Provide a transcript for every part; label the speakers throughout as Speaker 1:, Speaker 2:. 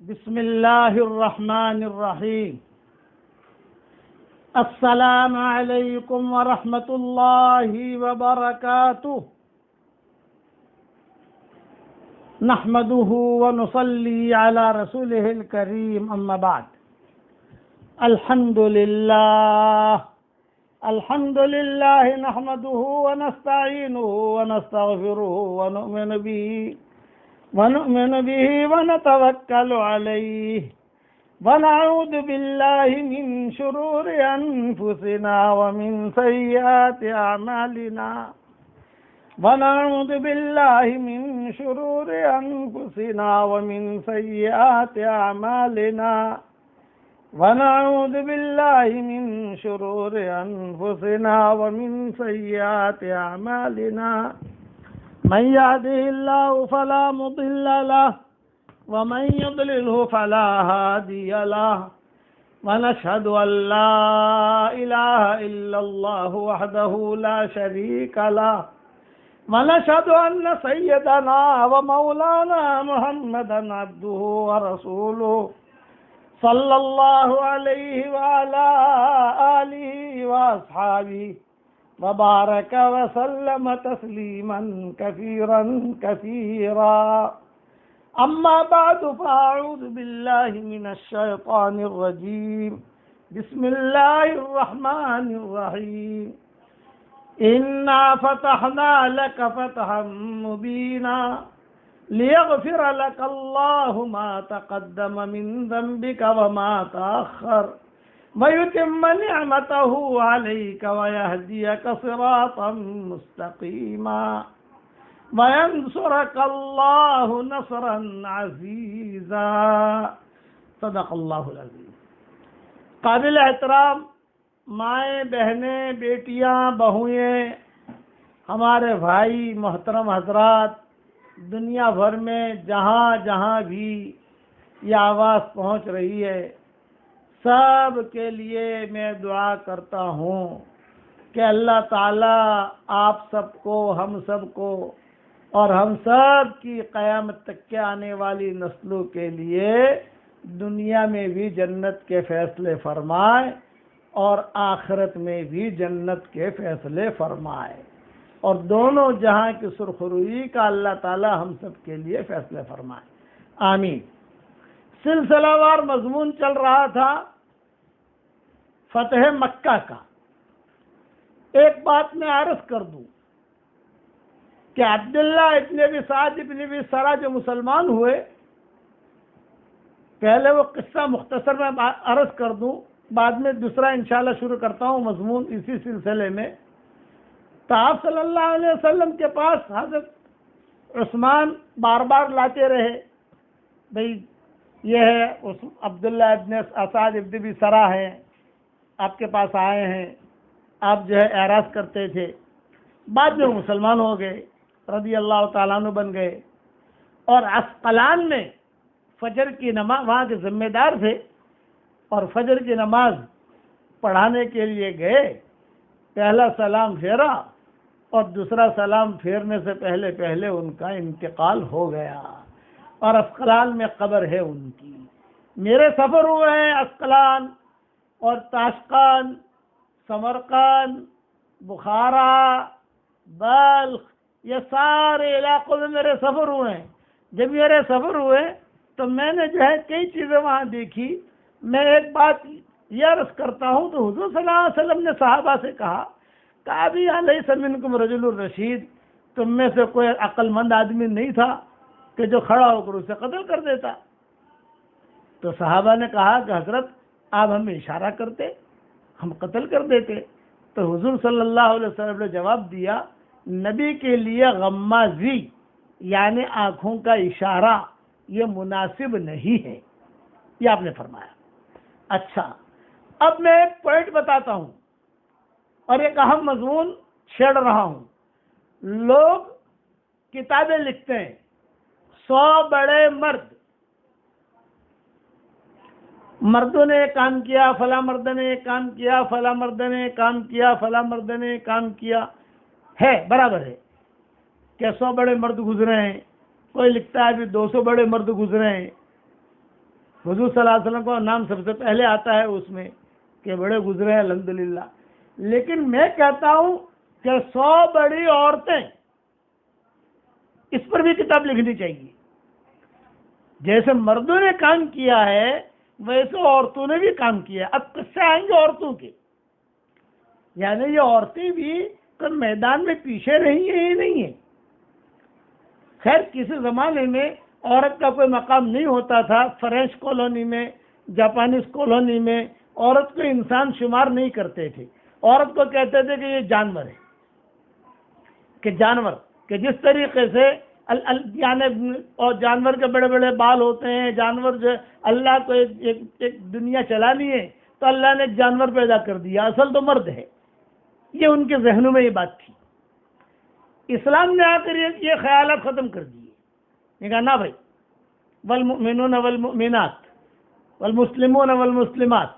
Speaker 1: بسم اللہ الرحمن الرحیم۔ السلام علیکم ورحمۃ اللہ وبرکاتہ۔ نحمده ونصلي على رسوله الكريم، اما بعد۔ الحمد لله نحمده ونستعينه ونستغفره ونؤمن به ونتوكل عليه، ونعوذ بالله من شرور أنفسنا ومن سيئات أعمالنا ونعوذ بالله من شرور أنفسنا ومن سيئات أعمالنا ونعوذ بالله من شرور أنفسنا ومن سيئات أعمالنا، من يهده الله فلا مضل له ومن يضلله فلا هادي له، ونشهد أن لا إله إلا الله وحده لا شريك له، ونشهد أن سيدنا ومولانا محمدا عبده ورسوله، صلى الله عليه وعلى آله وأصحابه وبارك وسلم تسليما كثيرا كثيرا، أما بعد، فأعوذ بالله من الشيطان الرجيم، بسم الله الرحمن الرحيم۔ إنا فتحنا لك فتحا مبينا ليغفر لك الله ما تقدم من ذنبك وما تأخر، ويتم نعمته عليك ويهديك صراطا مستقيما، وينصرك الله نصرا عزيزا۔ صدق اللہ العظیم۔ قابل احترام مائیں، بہنیں، بیٹیاں، بہوئیں، ہمارے بھائی، محترم حضرات، دنیا بھر میں جہاں جہاں بھی یہ آواز پہنچ رہی ہے، سب کے لیے میں دعا کرتا ہوں کہ اللہ تعالیٰ آپ سب کو، ہم سب کو اور ہم سب کی قیامت تک کے آنے والی نسلوں کے لیے دنیا میں بھی جنت کے فیصلے فرمائے اور آخرت میں بھی جنت کے فیصلے فرمائے، اور دونوں جہاں کی سرخروئی کا اللہ تعالیٰ ہم سب کے لیے فیصلے فرمائے، آمین۔ سلسلہ وار مضمون چل رہا تھا فتح مکہ کا۔ ایک بات میں عرض کر دوں کہ عبداللہ ابن ابی سعد ابن ابی سرا جو مسلمان ہوئے، پہلے وہ قصہ مختصر میں عرض کر دوں، بعد میں دوسرا انشاءاللہ شروع کرتا ہوں مضمون اسی سلسلے میں۔ تو آپ صلی اللہ علیہ وسلم کے پاس حضرت عثمان بار بار لاتے رہے، بھئی یہ ہے عبداللہ ابن اسعد ابن ابی سرا ہے، آپ کے پاس آئے ہیں، آپ جو ہے اعراض کرتے تھے۔ بعد میں وہ مسلمان ہو گئے، رضی اللہ تعالیٰ عنہ بن گئے، اور عسقلان میں فجر کی نماز وہاں کے ذمہ دار تھے، اور فجر کی نماز پڑھانے کے لیے گئے۔ پہلا سلام پھیرا اور دوسرا سلام پھیرنے سے پہلے پہلے ان کا انتقال ہو گیا، اور عسقلان میں قبر ہے ان کی۔ میرے سفر ہوئے ہیں عسقلان اور تاشقان، سمرقند، بخارا، بلخ، یہ سارے علاقوں میں میرے سفر ہوئے ہیں۔ جب میرے سفر ہوئے تو میں نے جو ہے کئی چیزیں وہاں دیکھی۔ میں ایک بات یہ عرض کرتا ہوں تو حضور صلی اللہ علیہ وسلم نے صحابہ سے کہا کہ ابھی لیس منکم رجل الرشید، تم میں سے کوئی عقل مند آدمی نہیں تھا کہ جو کھڑا ہو کر اسے قتل کر دیتا؟ تو صحابہ نے کہا کہ حضرت آپ ہمیں اشارہ کرتے، ہم قتل کر دیتے۔ تو حضور صلی اللہ علیہ وسلم نے جواب دیا، نبی کے لیے غمازی یعنی آنکھوں کا اشارہ یہ مناسب نہیں ہے، یہ آپ نے فرمایا۔ اچھا، اب میں ایک پوائنٹ بتاتا ہوں اور ایک اہم مضمون چھیڑ رہا ہوں۔ لوگ کتابیں لکھتے ہیں، 100 بڑے مردوں نے یہ کام کیا، فلاں مرد نے یہ کام کیا، فلاں مرد نے یہ کام کیا، فلاں مرد نے یہ کام کیا، ہے برابر ہے کہ 100 بڑے مرد گزرے ہیں، کوئی لکھتا ہے ابھی 200 بڑے مرد گزرے ہیں۔ حضور صلی اللہ علیہ وسلم کا نام سب سے پہلے آتا ہے اس میں کہ بڑے گزرے ہیں الحمدللہ. لیکن میں کہتا ہوں کہ 100 بڑی عورتیں، اس پر بھی کتاب لکھنی چاہیے. جیسے مردوں نے کام کیا ہے ویسے عورتوں نے بھی کام کیا. اب قصے آئیں گے عورتوں کے، یعنی یہ عورتیں بھی تو میدان میں پیچھے رہی ہیں، یہ نہیں ہے. خیر کسی زمانے میں عورت کا کوئی مقام نہیں ہوتا تھا. فرینچ کالونی میں، جاپانیز کالونی میں عورت کو انسان شمار نہیں کرتے تھے. عورت کو کہتے تھے کہ یہ جانور ہے، کہ جانور، کہ جس طریقے سے یعنی اور جانور کے بڑے بڑے بال ہوتے ہیں. جانور جو اللہ کو ایک دنیا چلانی ہے تو اللہ نے ایک جانور پیدا کر دیا، اصل تو مرد ہے. یہ ان کے ذہنوں میں یہ بات تھی. اسلام نے آ کر یہ خیالات ختم کر دیے. یہ کہا نہ بھائی، والمؤمنون والمؤمنات والمسلمون والمسلمات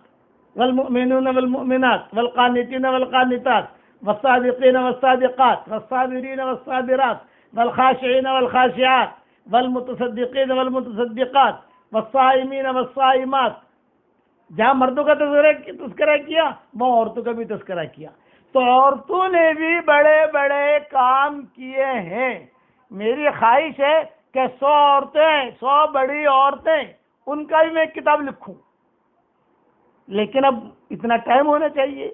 Speaker 1: والمؤمنون والمؤمنات والقانتين والقانتات والصادقين والصادقات والصابرين والصابرات والخاشعين والخاشعات والمتصدقين والمتصدقات والصائمين والصائمات. جہاں مردوں کا تذکرہ کیا وہاں عورتوں کا بھی تذکرہ کیا. تو عورتوں نے بھی بڑے بڑے کام کیے ہیں. میری خواہش ہے کہ 100 عورتیں، 100 بڑی عورتیں، ان کا بھی میں ایک کتاب لکھوں. لیکن اب اتنا ٹائم ہونا چاہیے،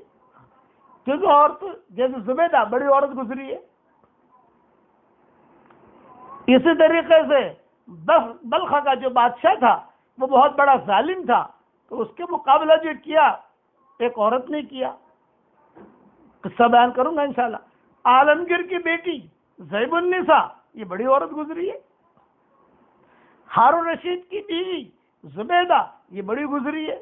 Speaker 1: کیونکہ عورت جیسے زبیدہ بڑی عورت گزری ہے. اسی طریقے سے بلخ کا جو بادشاہ تھا وہ بہت بڑا ظالم تھا، تو اس کے مقابلہ جو کیا ایک عورت نے کیا. قصہ بیان کروں گا انشاءاللہ. عالمگیر کی بیٹی زیب النساء یہ بڑی عورت گزری ہے. ہارون رشید کی بیوی زبیدہ یہ بڑی گزری ہے.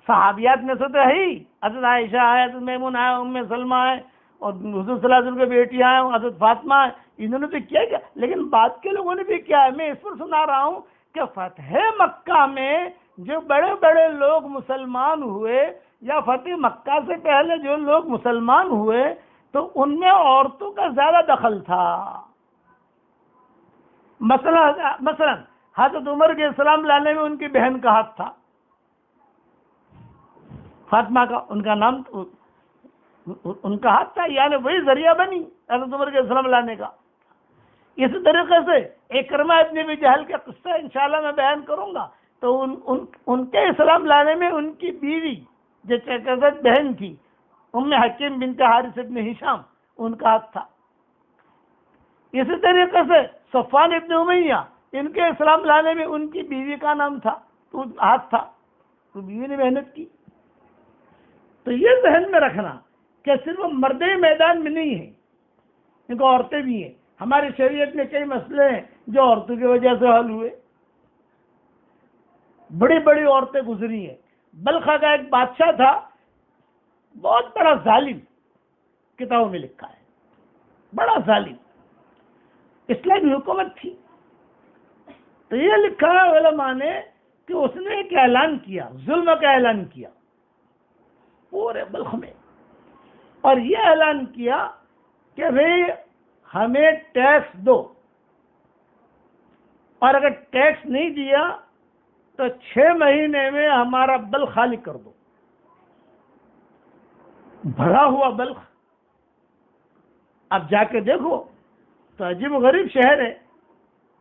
Speaker 1: صحابیات میں سے تو ہے ہی، حضرت عائشہ ہے، حضرت میمونہ ہے، ام سلمہ ہے، اور حضور صلی اللہ علیہ وسلم کی بیٹیاں ہیں، حضرت فاطمہ ہے. انہوں نے تو کیا لیکن بعد کے لوگوں نے بھی کیا ہے. میں اس پر سنا رہا ہوں کہ فتح مکہ میں جو بڑے بڑے لوگ مسلمان ہوئے، یا فتح مکہ سے پہلے جو لوگ مسلمان ہوئے، تو ان میں عورتوں کا زیادہ دخل تھا. مثلا حضرت عمر کے اسلام لانے میں ان کی بہن کا ہاتھ تھا، فاطمہ کا، ان کا نام ان کا ہاتھ تھا. یعنی وہی ذریعہ بنی حضرت عمر کے اسلام لانے کا. اسی طریقے سے اکرمہ ابن ابی جہل کا قصہ انشاءاللہ میں بیان کروں گا. تو ان کے اسلام لانے میں ان کی بیوی جو چچزاد بہن تھی ام حکیم بنت حارث ابن ہشام، ان کا ہاتھ تھا. اسی طریقے سے صفوان ابن امیہ، ان کے اسلام لانے میں ان کی بیوی کا نام تھا، تو ہاتھ تھا. تو بیوی نے محنت کی. تو یہ ذہن میں رکھنا کہ صرف مردیں میدان میں نہیں ہیں، ان کو عورتیں بھی ہیں. ہماری شریعت میں کئی مسئلے ہیں جو عورتوں کی وجہ سے حل ہوئے. بڑی بڑی عورتیں گزری ہیں. بلخا کا ایک بادشاہ تھا، بہت بڑا ظالم، کتابوں میں لکھا ہے، بڑا ظالم. اسلامی حکومت تھی. تو یہ لکھا ہے علماء نے کہ اس نے ایک اعلان کیا، ظلم کا اعلان کیا پورے بلخ میں. اور یہ اعلان کیا کہ بھئی ہمیں ٹیکس دو، اور اگر ٹیکس نہیں دیا تو 6 مہینے میں ہمارا بلخ خالی کر دو. بھرا ہوا بلخ. اب جا کے دیکھو تو عجیب و غریب شہر ہے،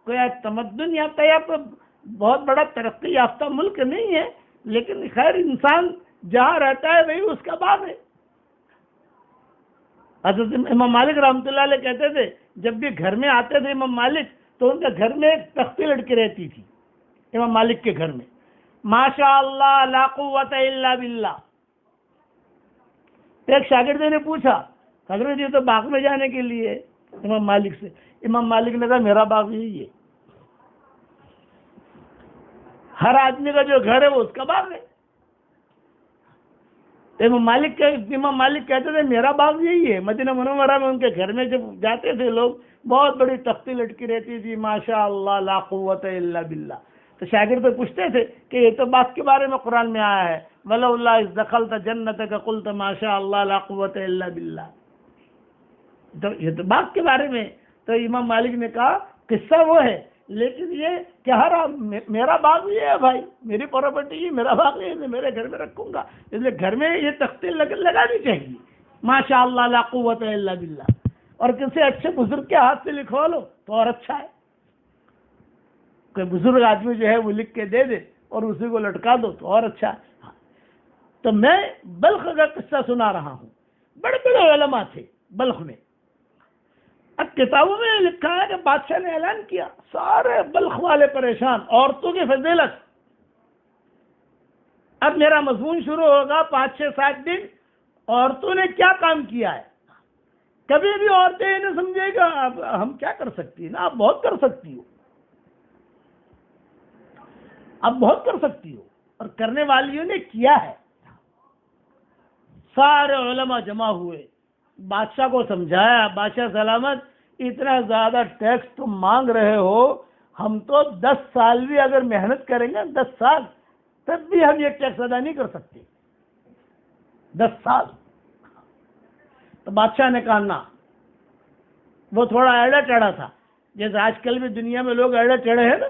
Speaker 1: کوئی تمدن یا کوئی بہت بڑا ترقی یافتہ ملک نہیں ہے، لیکن خیر انسان جہاں رہتا ہے وہی اس کا باغ ہے. حضرت امام مالک رحمۃ اللہ علیہ کہتے تھے جب بھی گھر میں آتے تھے امام مالک تو ان کے گھر میں ایک تختی لڑکی رہتی تھی. امام مالک کے گھر میں ماشاء اللہ لا قوت الا باللہ. ایک شاگرد نے پوچھا حضرت یہ تو باغ میں جانے کے لیے امام مالک سے. امام مالک نے کہا میرا باغ یہی ہے. ہر آدمی کا جو گھر ہے وہ اس کا باغ ہے. امام مالک کہتے تھے میرا باغ یہی ہے. مدینہ منورہ میں ان کے گھر میں جب جاتے تھے لوگ بہت بڑی تختی لٹکی رہتی تھی، ماشاء اللہ لا قوت الا باللہ. تو شاگرد پوچھتے تھے کہ یہ تو باغ کے بارے میں قرآن میں آیا ہے، وَلَوْلَا إِذْ دَخَلْتَ جَنَّتَكَ قُلْتَ مَا شَاءَ اللَّهُ لَا قُوَّةَ إِلَّا بِاللَّهِ. تو یہ تو باغ کے بارے میں. تو امام مالک نے کہا قصہ وہ ہے، لیکن یہ کہہ رہا میرا باغ یہ ہے بھائی، میری پراپرٹی یہ میرا باغ ہے، میں میرے گھر میں رکھوں گا، اس لیے گھر میں یہ تختے لگانی چاہیے، ماشاء اللہ لا قوت الا باللہ، اور کسی اچھے بزرگ کے ہاتھ سے لکھوا لو تو اور اچھا ہے، کوئی بزرگ آدمی جو ہے وہ لکھ کے دے دے اور اسی کو لٹکا دو تو اور اچھا ہے۔ تو میں بلخ کا قصہ سنا رہا ہوں، بڑے بڑے علماء تھے بلخ میں۔ اب کتابوں میں لکھا ہے کہ بادشاہ نے اعلان کیا، سارے بلخ والے پریشان، عورتوں کی فضیلت۔ اب میرا مضمون شروع ہوگا 5 6 7 دن عورتوں نے کیا کام کیا ہے۔ کبھی بھی عورتیں یہ نہیں سمجھے گا اب ہم کیا کر سکتی ہیں، نا آپ بہت کر سکتی ہو، آپ بہت کر سکتی ہو، اور کرنے والیوں نے کیا ہے۔ سارے علماء جمع ہوئے، بادشاہ کو سمجھایا، بادشاہ سلامت اتنا زیادہ ٹیکس تم مانگ رہے ہو، ہم تو 10 سال بھی اگر محنت کریں گے 10 سال تب بھی ہم یہ ٹیکس ادا نہیں کر سکتے، 10 سال۔ تو بادشاہ نے کہا نہ، وہ تھوڑا ایڑا ٹیڑھا تھا، جیسے آج کل بھی دنیا میں لوگ ایڑے ٹیڑھے ہیں نا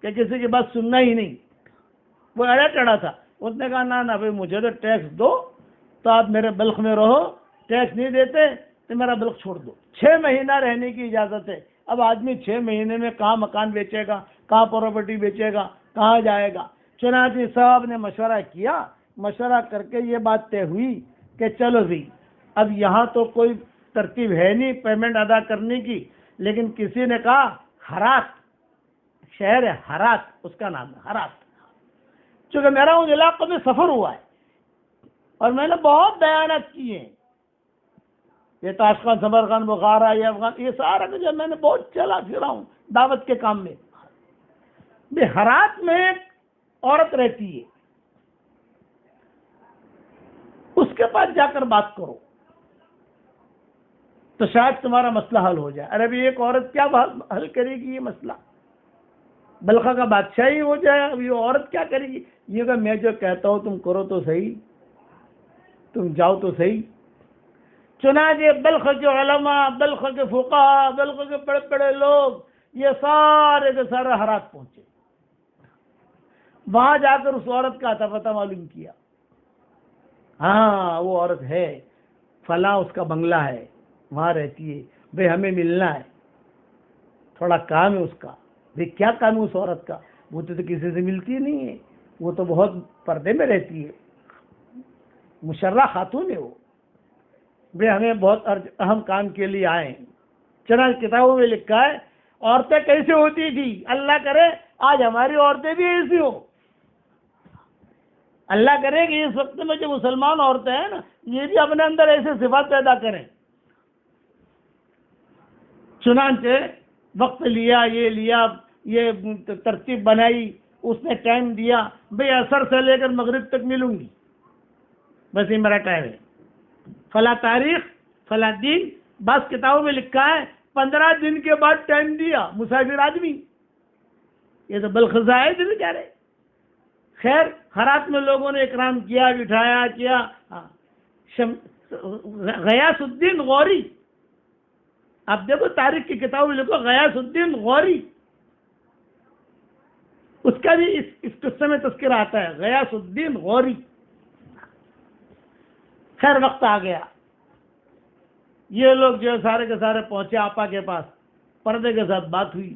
Speaker 1: کہ کسی کی بات سننا ہی نہیں، وہ ایڑا ٹیڑھا تھا۔ اس نے کہا نہ بھائی مجھے تو ٹیکس دو، تو آپ میرے بلخ میں رہو، ٹیکس نہیں دیتے تو میرا بلخ چھوڑ دو، 6 مہینہ رہنے کی اجازت ہے۔ اب آدمی 6 مہینے میں کہاں مکان بیچے گا، کہاں پراپرٹی بیچے گا، کہاں جائے گا۔ چنانچہ صاحب نے مشورہ کیا، مشورہ کر کے یہ بات طے ہوئی کہ چلو بھی اب یہاں تو کوئی ترتیب ہے نہیں پیمنٹ ادا کرنے کی، لیکن کسی نے کہا ہرات شہر ہے، ہرات اس کا نام ہے، ہرات۔ چونکہ میرا اس علاقے میں سفر ہوا ہے اور میں نے بہت بیانات کیے ہیں، یہ تاشقند، سمرقند، بخارا، یہ افغان، یہ سارا جو میں نے بہت چلا پھرا ہوں دعوت کے کام میں۔ ہرات میں ایک عورت رہتی ہے، اس کے پاس جا کر بات کرو تو شاید تمہارا مسئلہ حل ہو جائے۔ ارے ابھی ایک عورت کیا حل کرے گی یہ مسئلہ؟ بلخا کا بادشاہ ہی ہو جائے، اب یہ عورت کیا کرے گی؟ یہ کہ میں جو کہتا ہوں تم کرو تو صحیح، تم جاؤ تو صحیح۔ چنانچہ بلخ کے علماء، بلخ کے فقہا، بلخ کے بڑے بڑے لوگ یہ سارے کے سارے ہرات پہنچے، وہاں جا کر اس عورت کا پتہ معلوم کیا۔ ہاں وہ عورت ہے، فلاں اس کا بنگلہ ہے، وہاں رہتی ہے، بھئی ہمیں ملنا ہے، تھوڑا کام ہے اس کا۔ بھئی کیا کام ہے اس عورت کا؟ وہ تو کسی سے ملتی نہیں ہے، وہ تو بہت پردے میں رہتی ہے، مشرہ خاتون ہے وہ، بھئی ہمیں بہت اہم کام کے لیے آئے ہیں۔ چنانچہ کتابوں میں لکھا ہے عورتیں کیسے ہوتی تھی، اللہ کرے آج ہماری عورتیں بھی ایسی ہوں، اللہ کرے کہ اس وقت میں جو مسلمان عورتیں ہیں نا یہ بھی اپنے اندر ایسے صفات پیدا کریں۔ چنانچہ وقت لیا، یہ ترتیب بنائی، اس نے ٹائم دیا، بھئی عصر سے لے کر مغرب تک ملوں گی، بس یہ میرا ٹائم ہے، فلاں تاریخ فلاں دن۔ بعض کتابوں میں لکھا ہے 15 دن کے بعد ٹائم دیا، مسافر آدمی، یہ تو بلخزائے دل کہہ رہے۔ خیر ہرات میں لوگوں نے اکرام کیا، بٹھایا کیا۔ غیاث الدین غوری، اب دیکھو تاریخ کی کتابوں میں لکھو غیاث الدین غوری، اس کا بھی اس قصے میں تذکرہ آتا ہے، غیاث الدین غوری۔ خیر وقت آ گیا، یہ لوگ جو سارے کے سارے پہنچے آپا کے پاس، پردے کے ساتھ بات ہوئی،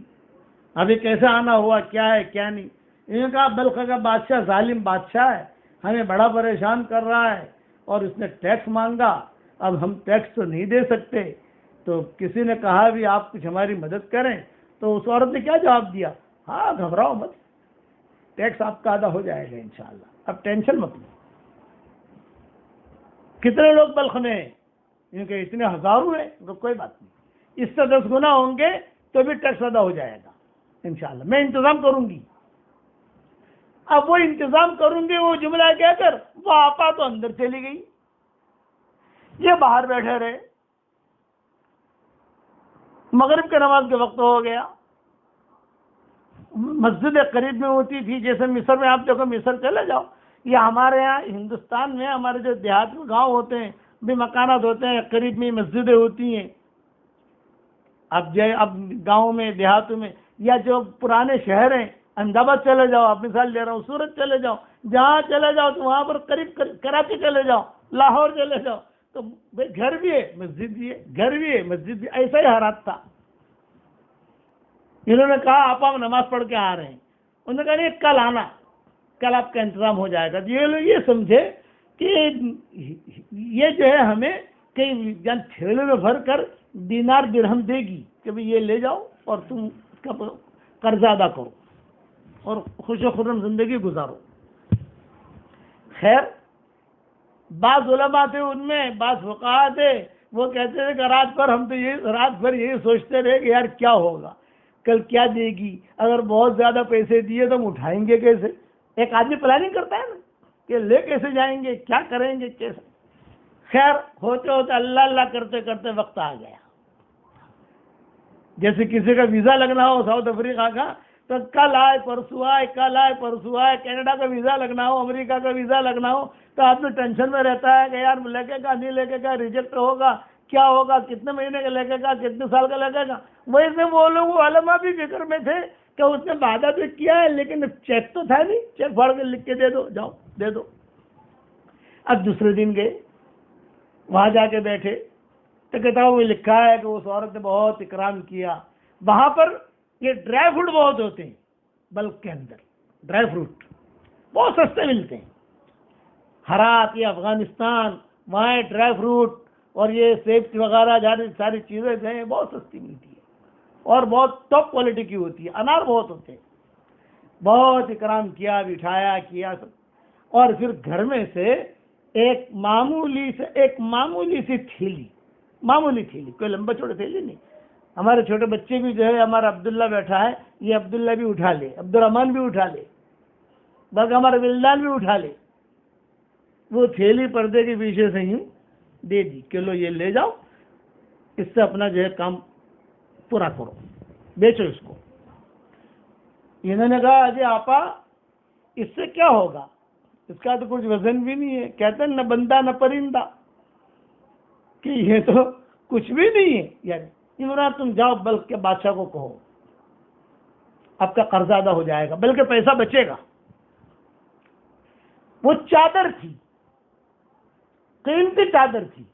Speaker 1: ابھی کیسے آنا ہوا، کیا ہے کیا نہیں۔ انہوں نے کہا بلخ کا بادشاہ ظالم بادشاہ ہے، ہمیں بڑا پریشان کر رہا ہے اور اس نے ٹیکس مانگا، اب ہم ٹیکس تو نہیں دے سکتے۔ تو کسی نے کہا بھی آپ کچھ ہماری مدد کریں، تو اس عورت نے کیا جواب دیا؟ ہاں گھبراؤ مت، ٹیکس آپ کا ادا ہو جائے گا انشاءاللہ، اب ٹینشن مت لو۔ کتنے لوگ بلخ میں ہیں؟ کیونکہ اتنے ہزاروں ہیں، تو کوئی بات نہیں، اس سے 10 گنا ہوں گے تو بھی ٹیکس ادا ہو جائے گا انشاءاللہ، میں انتظام کروں گی۔ اب وہ انتظام کروں گی وہ جملہ کہہ کر وہ آپا تو اندر چلی گئی، یہ باہر بیٹھے رہے۔ مغرب کے نماز کے وقت ہو گیا، مسجد قریب میں ہوتی تھی، جیسے مصر میں آپ دیکھو، مصر چلے جاؤ، یا ہمارے یہاں ہندوستان میں ہمارے جو دیہات میں گاؤں ہوتے ہیں بھی مکانات ہوتے ہیں، قریب میں مسجدیں ہوتی ہیں۔ اب گاؤں میں دیہاتوں میں یا جو پرانے شہر ہیں، احمد آباد چلے جاؤ، آپ مثال لے رہا ہوں، سورت چلے جاؤ، جہاں چلے جاؤ تو وہاں پر قریب کراچی چلے جاؤ، لاہور چلے جاؤ، تو بھائی گھر بھی ہے مسجد بھی ہے، گھر بھی ہے مسجد بھی، ایسا ہی حالات تھا۔ انہوں نے کہا آپ نماز پڑھ کے آ رہے ہیں، انہوں نے کہا نہیں کل آنا، کل آپ کا انتظام ہو جائے گا۔ یہ لوگ یہ سمجھے کہ یہ جو ہے ہمیں کئی تھیلے میں بھر کر دینار درہم دے گی کہ بھئی یہ لے جاؤ اور تم اس کا قرض ادا کرو اور خوش و خرم زندگی گزارو۔ خیر، بعض علماء تھے ان میں، بعض فقہاء تھے، وہ کہتے تھے کہ رات بھر یہی سوچتے رہے کہ یار کیا ہوگا، کل کیا دے گی، اگر بہت زیادہ پیسے دیے تو ہم اٹھائیں گے کیسے؟ ایک آدمی پلاننگ کرتا ہے نا کہ لے کیسے جائیں گے، کیا کریں گے، کیسے۔ خیر، ہوتے ہوتے اللہ اللہ کرتے کرتے وقت آ گیا۔ جیسے کسی کا ویزا لگنا ہو ساؤتھ افریقہ کا، تو کل آئے پرسوں آئے، کل آئے پرسوں آئے۔ کینیڈا کا ویزا لگنا ہو، امریکہ کا ویزا لگنا ہو، تو آدمی ٹینشن میں رہتا ہے کہ یار لگے گا نہیں لگے گا، ریجیکٹ ہوگا، کیا ہوگا، کتنے مہینے کا لگے گا، کتنے سال کا لگے گا۔ ویسے وہ لوگ علماء بھی فکر میں تھے کہ اس نے وعدہ بھی کیا ہے لیکن چیک تو تھا نہیں، چیک پھاڑ کے لکھ کے دے دو، جاؤ دے دو۔ اب دوسرے دن گئے، وہاں جا کے بیٹھے تو کتابوں میں لکھا ہے کہ اس عورت نے بہت اکرام کیا۔ وہاں پر یہ ڈرائی فروٹ بہت ہوتے ہیں، بلک کے اندر ڈرائی فروٹ بہت سستے ملتے ہیں۔ ہرات یا افغانستان، وہاں ڈرائی فروٹ اور یہ سیب وغیرہ ساری چیزیں جو ہیں بہت سستی ملتی ہے اور بہت ٹاپ کوالٹی کی ہوتی ہے۔ انار بہت ہوتے ہیں۔ بہت اکرام کیا، بٹھایا، کیا سب، اور پھر گھر میں سے ایک معمولی سی تھیلی، معمولی تھیلی، کوئی لمبا چھوٹا تھیلی نہیں۔ ہمارے چھوٹے بچے بھی جو ہے، ہمارا عبداللہ بیٹھا ہے، یہ عبداللہ بھی اٹھا لے، عبد الرحمان بھی اٹھا لے، بلکہ ہمارا ولدان بھی اٹھا لے۔ وہ تھیلی پردے کے پیچھے سے ہی دے دی کہ لو یہ لے جاؤ، اس سے اپنا جو ہے کام پورا کرو، بیچو اس کو۔ انہوں نے کہا جی آپا اس سے کیا ہوگا، اس کا تو کچھ وزن بھی نہیں ہے۔ کہتے ہیں نہ بندہ نہ پرندہ، کہ یہ تو کچھ بھی نہیں ہے۔ یعنی عمران تم جاؤ بلکہ کے بادشاہ کو کہو، آپ کا قرض ادا ہو جائے گا، بلکہ پیسہ بچے گا۔ وہ چادر تھی، قیمتی چادر تھی،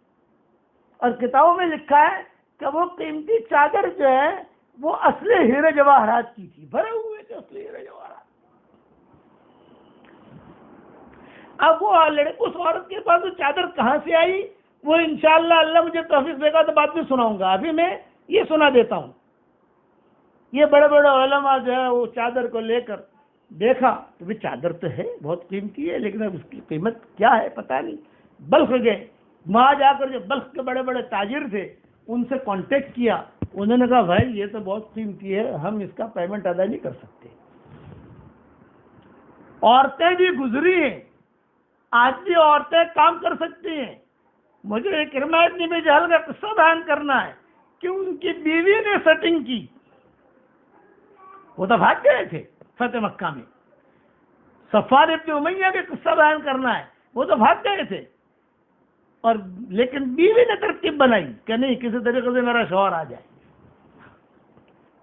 Speaker 1: اور کتابوں میں لکھا ہے کہ وہ قیمتی چادر جو ہے وہ اصلی ہیرے جواہرات کی تھی، بھرے ہوئے تھے اصلی ہیرے جواہرات۔ اب وہ اس عورت کے پاس وہ چادر کہاں سے آئی، وہ انشاءاللہ اللہ مجھے توفیق دے گا تو بعد میں سناؤں گا۔ ابھی میں یہ سنا دیتا ہوں۔ یہ بڑے بڑے علماء جو ہے وہ چادر کو لے کر دیکھا تو بھی چادر تو ہے، بہت قیمتی ہے، لیکن اب اس کی قیمت کیا ہے پتہ نہیں۔ بلخ گئے، وہاں جا کر جو بلخ کے بڑے بڑے تاجر تھے ان سے کانٹیکٹ کیا۔ انہوں نے کہا بھائی یہ تو بہت قیمتی ہے، ہم اس کا پیمنٹ ادا نہیں کر سکتے۔ عورتیں بھی گزری ہیں، آج بھی عورتیں کام کر سکتی ہیں۔ مجھے ایک کرمایت بن جہل کا قصہ بیان کرنا ہے کہ ان کی بیوی نے سیٹنگ کی، وہ تو بھاگ گئے تھے فتح مکہ میں۔ صفوان ابن امیہ کے قصہ بیان کرنا ہے، وہ تو بھاگ گئے تھے، اور لیکن بیوی نے ترتیب بنائی کہ نہیں کسی طریقے سے میرا شوہر آ جائے۔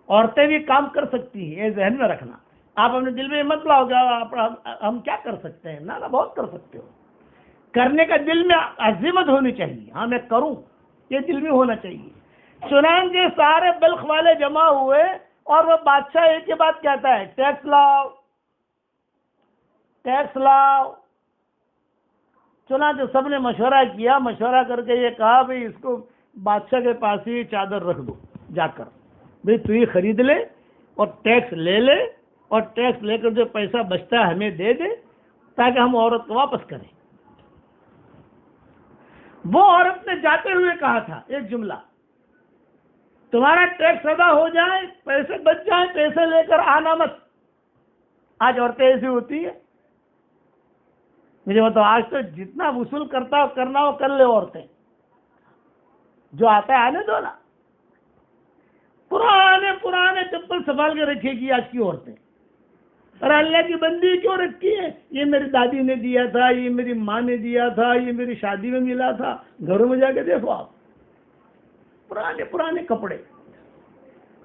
Speaker 1: عورتیں بھی کام کر سکتی ہیں، یہ ذہن میں رکھنا۔ آپ اپنے دل میں مت لاؤ گے ہم کیا کر سکتے ہیں، نہ بہت کر سکتے ہو۔ کرنے کا دل میں عزیمت ہونی چاہیے، ہاں میں کروں، یہ دل میں ہونا چاہیے۔ چنانچہ سارے بلخ والے جمع ہوئے اور وہ بادشاہ ایک ہی بات کہتا ہے، ٹیکس لاؤ، ٹیکس لاؤ۔ چنانچہ سب نے مشورہ کیا، مشورہ کر کے یہ کہا بھئی اس کو بادشاہ کے پاس ہی چادر رکھ دو جا کر، بھئی تو ہی خرید لے اور ٹیکس لے لے، اور ٹیکس لے کر جو پیسہ بچتا ہے ہمیں دے دے تاکہ ہم عورت کو واپس کریں۔ وہ عورت نے جاتے ہوئے کہا تھا ایک جملہ، تمہارا ٹیکس ادا ہو جائے، پیسے بچ جائیں، پیسے لے کر آنا مت۔ آج عورتیں ایسی ہوتی ہیں، مجھے بتاؤ آج تو جتنا وصول کرنا ہو کر لے عورتیں، جو آتا ہے آنے دو نا۔ پرانے چپل سنبھال کے رکھے گی آج کی عورتیں، اور اللہ کی بندی کیوں رکھی ہے، یہ میری دادی نے دیا تھا، یہ میری ماں نے دیا تھا، یہ میری شادی میں ملا تھا۔ گھروں میں جا کے دیکھو آپ، پرانے کپڑے،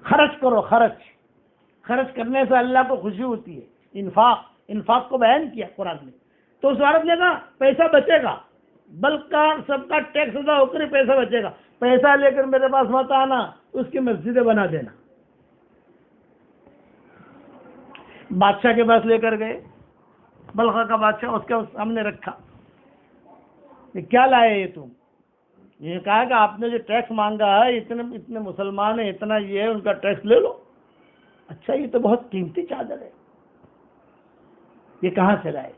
Speaker 1: خرچ کرو خرچ۔ خرچ کرنے سے اللہ کو خوشی ہوتی ہے، انفاق کو بیان کیا قرآن میں. تو اس عورت نے کہا پیسہ بچے گا، بلک کا سب کا ٹیکس ادا ہو کر پیسہ بچے گا، پیسہ لے کر میرے پاس مت آنا، اس کی مسجدیں بنا دینا. بادشاہ کے پاس لے کر گئے، بلخ کا بادشاہ، اس کے سامنے رکھا. یہ کیا لائے یہ تم؟ یہ کہا کہ آپ نے جو ٹیکس مانگا ہے، اتنے مسلمان ہیں، اتنا یہ ہے، ان کا ٹیکس لے لو. اچھا یہ تو بہت قیمتی چادر ہے، یہ کہاں سے لائے؟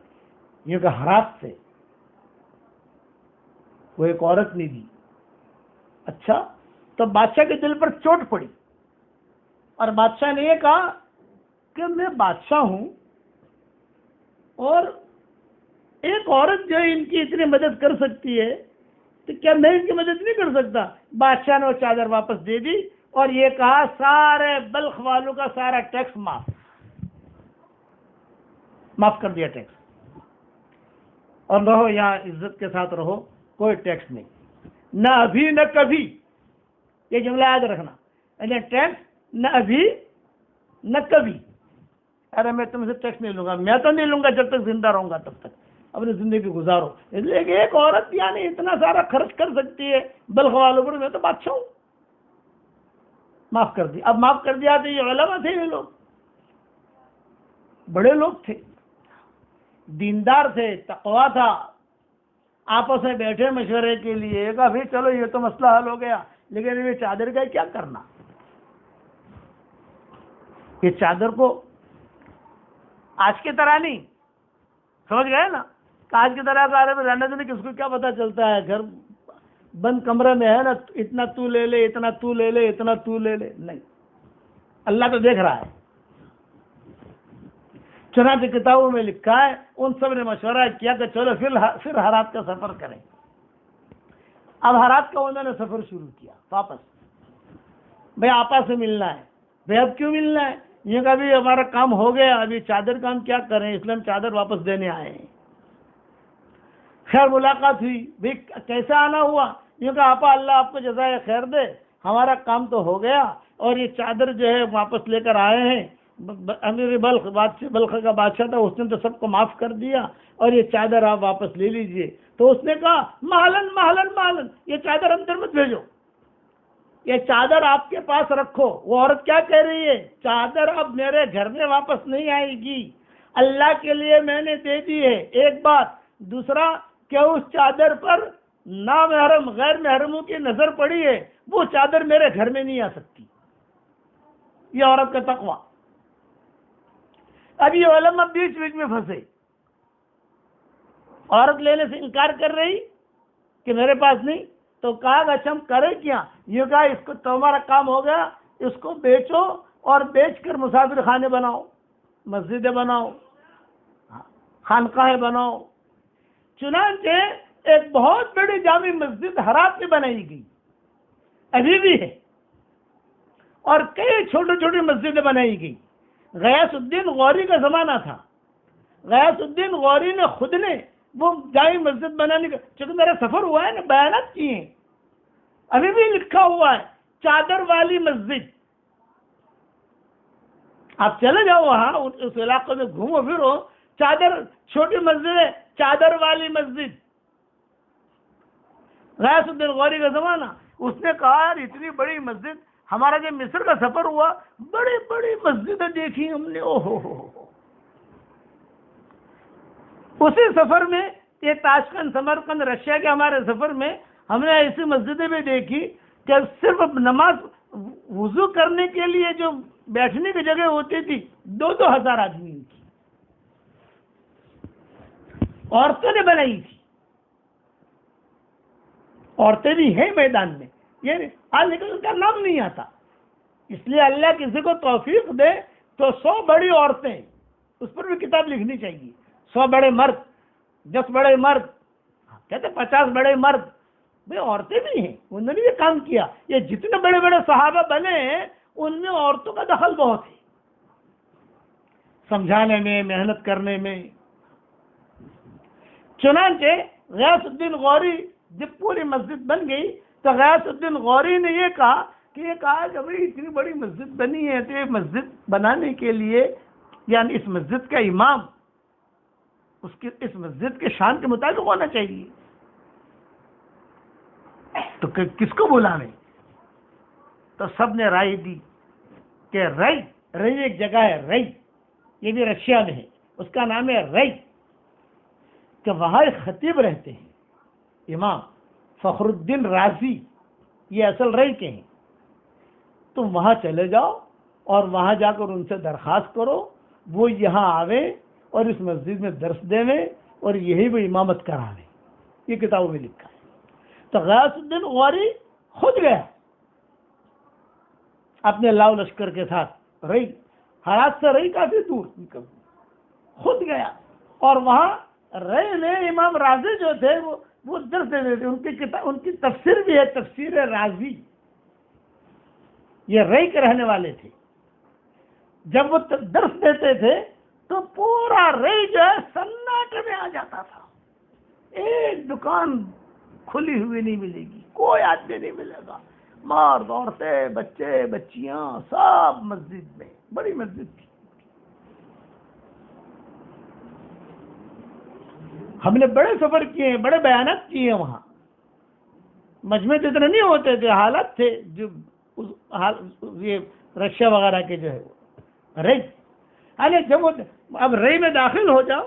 Speaker 1: یہ کہ ہرات سے، وہ ایک عورت نے دی. اچھا، تو بادشاہ کے دل پر چوٹ پڑی، اور بادشاہ نے یہ کہا کہ میں بادشاہ ہوں اور ایک عورت جو ان کی اتنی مدد کر سکتی ہے تو کیا میں ان کی مدد نہیں کر سکتا؟ بادشاہ نے وہ چادر واپس دے دی اور یہ کہا سارے بلخ والوں کا سارا ٹیکس معاف کر دیا ٹیکس، اور رہو یہاں عزت کے ساتھ رہو، کوئی ٹیکس نہیں، نہ ابھی نہ کبھی. یہ جملہ یاد رکھنا، یعنی ٹیکس نہ ابھی نہ کبھی. ارے میں تم سے ٹیکس نہیں لوں گا، میں تو نہیں لوں گا جب تک زندہ رہوں گا، تب تک اپنی زندگی گزارو. اس لیے کہ ایک عورت یعنی اتنا سارا خرچ کر سکتی ہے بلخ والوں پر، میں تو بادشاہ ہوں. معاف کر دیا. اب معاف کر دیا تو یہ علماء تھے، یہ لوگ بڑے لوگ تھے، دیندار تھے، تقویٰ تھا، آپس میں بیٹھے مشورے کے لیے کہ بھائی چلو یہ تو مسئلہ حل ہو گیا، لیکن یہ چادر کا کیا کرنا؟ یہ چادر کو آج کی طرح نہیں، سمجھ گئے نا، کہ آج کی طرح کا عالم رہنے دینے کس کو کیا پتا چلتا ہے، گھر بند کمرے میں ہے نا، اتنا تو لے لے، اتنا تو لے لے، اتنا تو لے لے. نہیں، اللہ تو دیکھ رہا ہے. چنانچہ کتابوں میں لکھا ہے ان سب نے مشورہ کیا کہ چلو پھر ہرات کا سفر کریں. اب ہرات کا انہوں نے سفر شروع کیا واپس. بھائی آپا سے ملنا ہے. بھائی اب کیوں ملنا ہے؟ یہ کہ ابھی ہمارا کام ہو گیا، ابھی چادر کا ہم کیا کریں، اس لیے ہم چادر واپس دینے آئے ہیں. خیر ملاقات ہوئی. بھائی کیسے آنا ہوا؟ یہ کہ آپا اللہ آپ کو جزائے خیر دے، ہمارا کام تو ہو گیا اور یہ چادر جو ہے واپس لے کر آئے ہیں. امیر بلخ کا بادشاہ تھا، اس نے تو سب کو معاف کر دیا اور یہ چادر آپ واپس لے لیجئے. تو اس نے کہا مہلن مہلن مہلن، یہ چادر اندر مت بھیجو، یہ چادر آپ کے پاس رکھو. وہ عورت کیا کہہ رہی ہے؟ چادر اب میرے گھر میں واپس نہیں آئے گی، اللہ کے لیے میں نے دے دی ہے. ایک بات. دوسرا کہ اس چادر پر نامحرم غیر محرموں کی نظر پڑی ہے، وہ چادر میرے گھر میں نہیں آ سکتی. یہ عورت کا تقویٰ. اب یہ علماء بیچ میں پھنسے. عورت لینے سے انکار کر رہی کہ میرے پاس نہیں. تو کہا کہ اچھا ہم کریں کیا؟ یہ کہا اس کو تمہارا کام ہو گیا، اس کو بیچو اور بیچ کر مسافر خانے بناؤ، مسجدیں بناؤ، خانقاہیں بناؤ. چنانچہ ایک بہت بڑی جامع مسجد ہرات میں بنائی گئی، ابھی بھی ہے، اور کئی چھوٹی چھوٹی مسجدیں بنائی گئی. غیاث الدین غوری کا زمانہ تھا. غیاث الدین غوری نے خود نے وہ جامع مسجد بنانے کا، چونکہ میرا سفر ہوا ہے نا، بیانات کیے ہیں، ابھی بھی لکھا ہوا ہے چادر والی مسجد. آپ چلے جاؤ وہاں اس علاقے میں، گھومو پھرو، چادر چھوٹی مسجد ہے، چادر والی مسجد. غیاث الدین غوری کا زمانہ. اس نے کہا یار اتنی بڑی مسجد، ہمارا جب مصر کا سفر ہوا بڑی بڑی مسجدیں دیکھی ہم نے. او ہو. اسی سفر میں یہ تاشکند، سمرقند، رشیا کے ہمارے سفر میں ہم نے ایسی مسجدیں بھی دیکھی کہ صرف نماز وضو کرنے کے لیے جو بیٹھنے کی جگہ ہوتی تھی 2,000 آدمی کی عورتوں نے بنائی تھی. عورتیں بھی ہیں میدان میں، یہ آج لیکن ان کا نام نہیں آتا. اس لیے اللہ کسی کو توفیق دے تو 100 بڑی عورتیں، اس پر بھی کتاب لکھنی چاہیے. 100 بڑے مرد، 10 بڑے مرد، کہتے 50 بڑے مرد. بھائی عورتیں بھی ہیں، انہوں نے بھی کام کیا. یہ جتنے بڑے بڑے صحابہ بنے ہیں ان میں عورتوں کا دخل بہت ہے، سمجھانے میں، محنت کرنے میں. چنانچہ غیاث الدین غوری جب پوری مسجد بن گئی تو غیاث الدین غوری نے یہ کہا کہ یہ کہا کہ بھئی اتنی بڑی مسجد بنی ہے تو یہ مسجد بنانے کے لیے یعنی اس مسجد کا امام اس مسجد کے شان کے مطابق ہونا چاہیے، تو کس کو بلاویں؟ تو سب نے رائے دی کہ رئی ایک جگہ ہے، رئی، یہ بھی رشیا میں ہے، اس کا نام ہے رئی، کہ وہاں ایک خطیب رہتے ہیں امام فخر الدین رازی، یہ اصل رئی کے ہیں، تم وہاں چلے جاؤ اور وہاں جا کر ان سے درخواست کرو وہ یہاں آویں اور اس مسجد میں درس دیں اور یہی وہ امامت کراویں۔ یہ کتابوں میں لکھا ہے۔ تو غیاث الدین غوری خود گیا اپنے لاؤ لشکر کے ساتھ رئی، ہرات سے رئی کافی دور، خود گیا اور وہاں رئی میں امام رازی جو تھے وہ درس دیتے تھے، ان کی تفسیر بھی ہے، تفسیر رازی، یہ رئی کے رہنے والے تھے۔ جب وہ درس دیتے تھے تو پورا رئی جو ہے سناٹے میں آ جاتا تھا، ایک دکان کھلی ہوئی نہیں ملے گی، کوئی آدمی نہیں ملے گا، مرد عورتیں بچے بچیاں سب مسجد میں، بڑی مسجد تھی۔ ہم نے بڑے سفر کیے ہیں، بڑے بیانات کیے ہیں، وہاں مجمع تو اتنے نہیں ہوتے تھے، حالات تھے جو یہ رشیا وغیرہ کے جو ہے رئی، جب اب رئی میں داخل ہو جاؤ،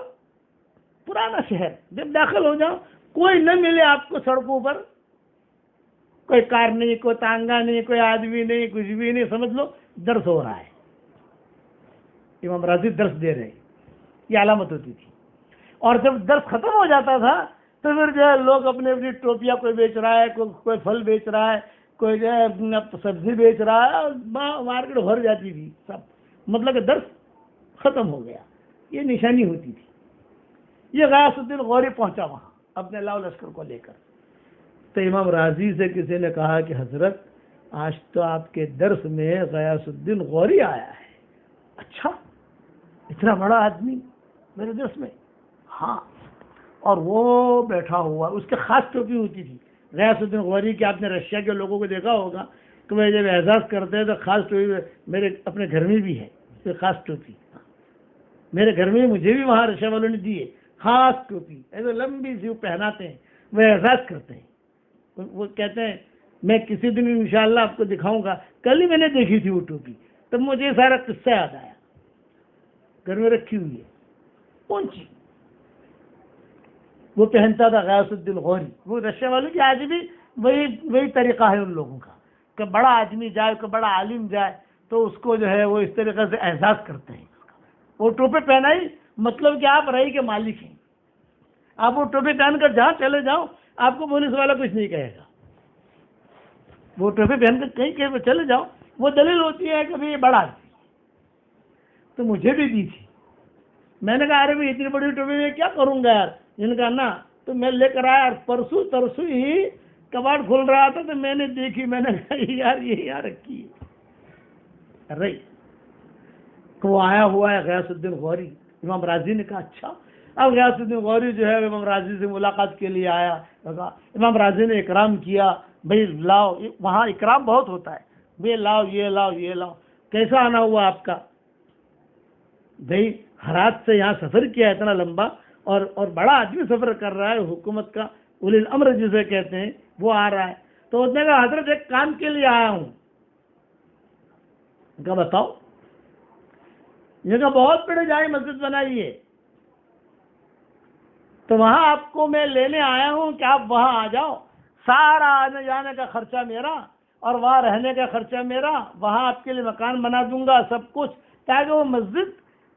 Speaker 1: پرانا شہر، جب داخل ہو جاؤ کوئی نہ ملے آپ کو سڑکوں پر، کوئی کار نہیں، کوئی تانگا نہیں، کوئی آدمی نہیں، کچھ بھی نہیں، سمجھ لو درس ہو رہا ہے، امام رازی درس دے رہے، یہ علامت ہوتی تھی۔ اور جب درس ختم ہو جاتا تھا تو پھر جو ہے لوگ اپنی اپنی ٹوپیاں، کوئی بیچ رہا ہے، کوئی پھل بیچ رہا ہے، کوئی جو ہے سبزی بیچ رہا ہے، اور مارکیٹ بھر جاتی تھی سب، مطلب کہ درس ختم ہو گیا، یہ نشانی ہوتی تھی۔ یہ غیاث الدین غوری پہنچا وہاں اپنے لاؤ لشکر کو لے کر، تو امام رازی سے کسی نے کہا کہ حضرت آج تو آپ کے درس میں غیاث الدین غوری آیا ہے۔ اچھا، اتنا بڑا آدمی میرے درس میں؟ ہاں، اور وہ بیٹھا ہوا، اس کے خاص ٹوپی ہوتی تھی غیاث الدین غوری کی، آپ نے رشیا کے لوگوں کو دیکھا ہوگا کہ وہ جب اعزاز کرتے ہیں تو خاص ٹوپی، میرے اپنے گھر میں بھی ہے خاص ٹوپی، میرے گھر میں مجھے بھی وہاں رشیا والوں نے دی ہے خاص ٹوپی، ایسے لمبی سی وہ پہناتے ہیں، وہ اعزاز کرتے ہیں، وہ کہتے ہیں میں کسی دن انشاءاللہ آپ کو دکھاؤں گا، کل ہی میں نے دیکھی تھی وہ ٹوپی، تب مجھے یہ سارا قصہ یاد آیا، گھر میں رکھی ہوئی ہے، پہنچی، وہ پہنتا تھا غیاث الدین غوری۔ وہ رشیا والوں کی آج بھی وہی طریقہ ہے ان لوگوں کا کہ بڑا آدمی جائے، کہ بڑا عالم جائے تو اس کو جو ہے وہ اس طریقے سے اعزاز کرتے ہیں، وہ ٹوپی پہنائی مطلب کہ آپ رئی کے مالک ہیں، آپ وہ ٹوپی پہن کر جہاں چلے جاؤ آپ کو پولیس والا کچھ نہیں کہے گا، وہ ٹوپی پہن کر کہیں چلے جاؤ، وہ دلیل ہوتی ہے کہ بھئی یہ بڑا آدمی، تو مجھے بھی دی تھی، میں نے کہا ارے بھائی اتنی بڑی ٹوپی میں کیا کروں گا یار، جن کا نا تو میں لے کر آیا، اور پرسوں ترسوں ہی کباڑ کھل رہا تھا تو میں نے دیکھی، میں نے کہا یار یہ یہاں رکھی ہے رئی، وہ آیا ہوا ہے غیاث الدین غوری۔ امام رازی نے کہا اچھا، اب غیاث الدین غوری جو ہے امام رازی سے ملاقات کے لیے آیا، امام رازی نے اکرام کیا، بھئی لاؤ، وہاں اکرام بہت ہوتا ہے، بھئی لاؤ یہ لاؤ یہ لاؤ، کیسا آنا ہوا آپ کا؟ بھئی ہرات سے یہاں سفر کیا اتنا لمبا، اور بڑا آدمی سفر کر رہا ہے، حکومت کا اولی الامر جسے کہتے ہیں وہ آ رہا ہے، تو اس نے کہا حضرت ایک کام کے لیے آیا ہوں۔ کہا بتاؤ؟ یہ کہا بہت بڑی جامع مسجد بنائی ہے، تو وہاں آپ کو میں لینے آیا ہوں کہ آپ وہاں آ جاؤ، سارا آنے جانے کا خرچہ میرا اور وہاں رہنے کا خرچہ میرا، وہاں آپ کے لیے مکان بنا دوں گا سب کچھ، تاکہ وہ مسجد